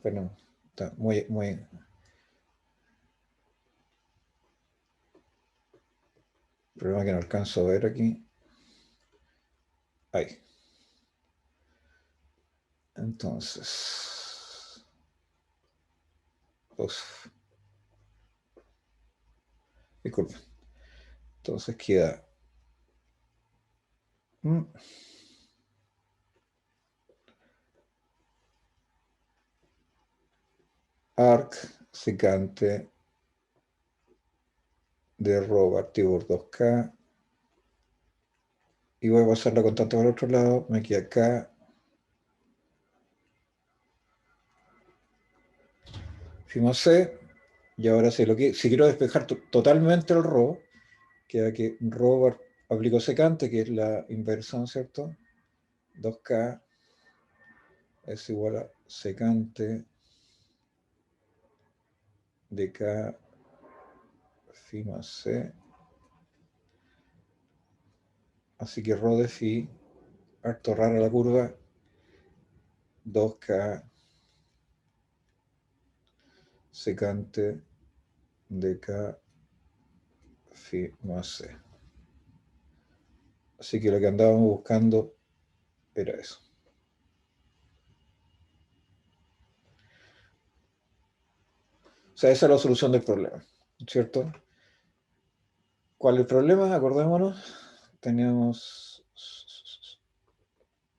perdón. Está muy... Problema que no alcanzo a ver aquí. Ahí. Entonces... disculpen. Entonces queda... arc secante de rho partido por 2K. Y voy a pasar la constante por el otro lado. Me queda K. Phi más C. Y ahora si quiero despejar totalmente el rho, queda que rho aplico secante, que es la inversión, ¿cierto? 2K es igual a secante de K phi más C. Así que rho de phi, harto rara la curva, 2K secante de K phi más C. Así que lo que andábamos buscando era eso. O sea, esa es la solución del problema, ¿cierto? ¿Cuál es el problema? Acordémonos. Teníamos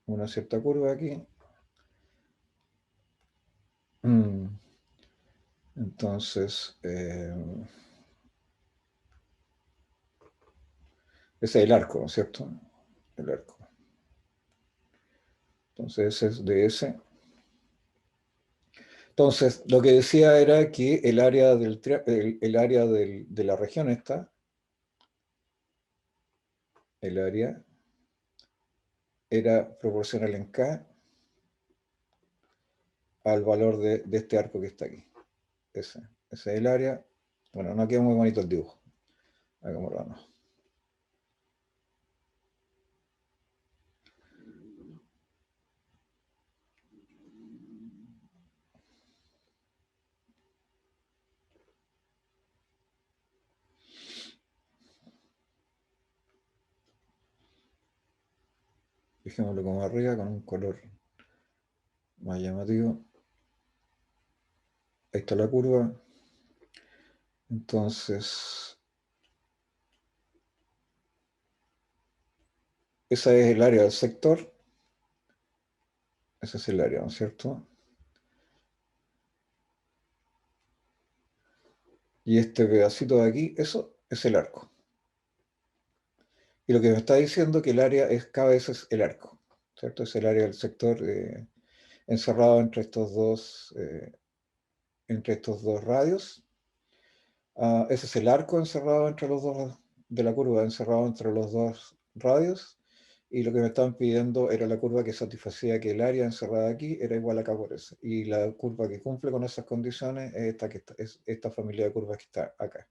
una cierta curva aquí. Entonces, ese es el arco, ¿no es cierto? El arco. Entonces, ese es de ese. Entonces, lo que decía era que el área, de la región esta, el área, era proporcional en K al valor de este arco que está aquí. Ese es el área. Bueno, no queda muy bonito el dibujo. Hagámoslo, no. Dejémoslo como arriba con un color más llamativo. Ahí está la curva. Entonces, esa es el área del sector. Ese es el área, ¿no es cierto? Y este pedacito de aquí, eso es el arco. Y lo que me está diciendo que el área es cada vez es el arco, ¿cierto? Es el área del sector encerrado entre estos dos radios. Ese es el arco encerrado entre los dos, de la curva, encerrado entre los dos radios. Y lo que me estaban pidiendo era la curva que satisfacía que el área encerrada aquí era igual a K por S. Y la curva que cumple con esas condiciones es es esta familia de curvas que está acá.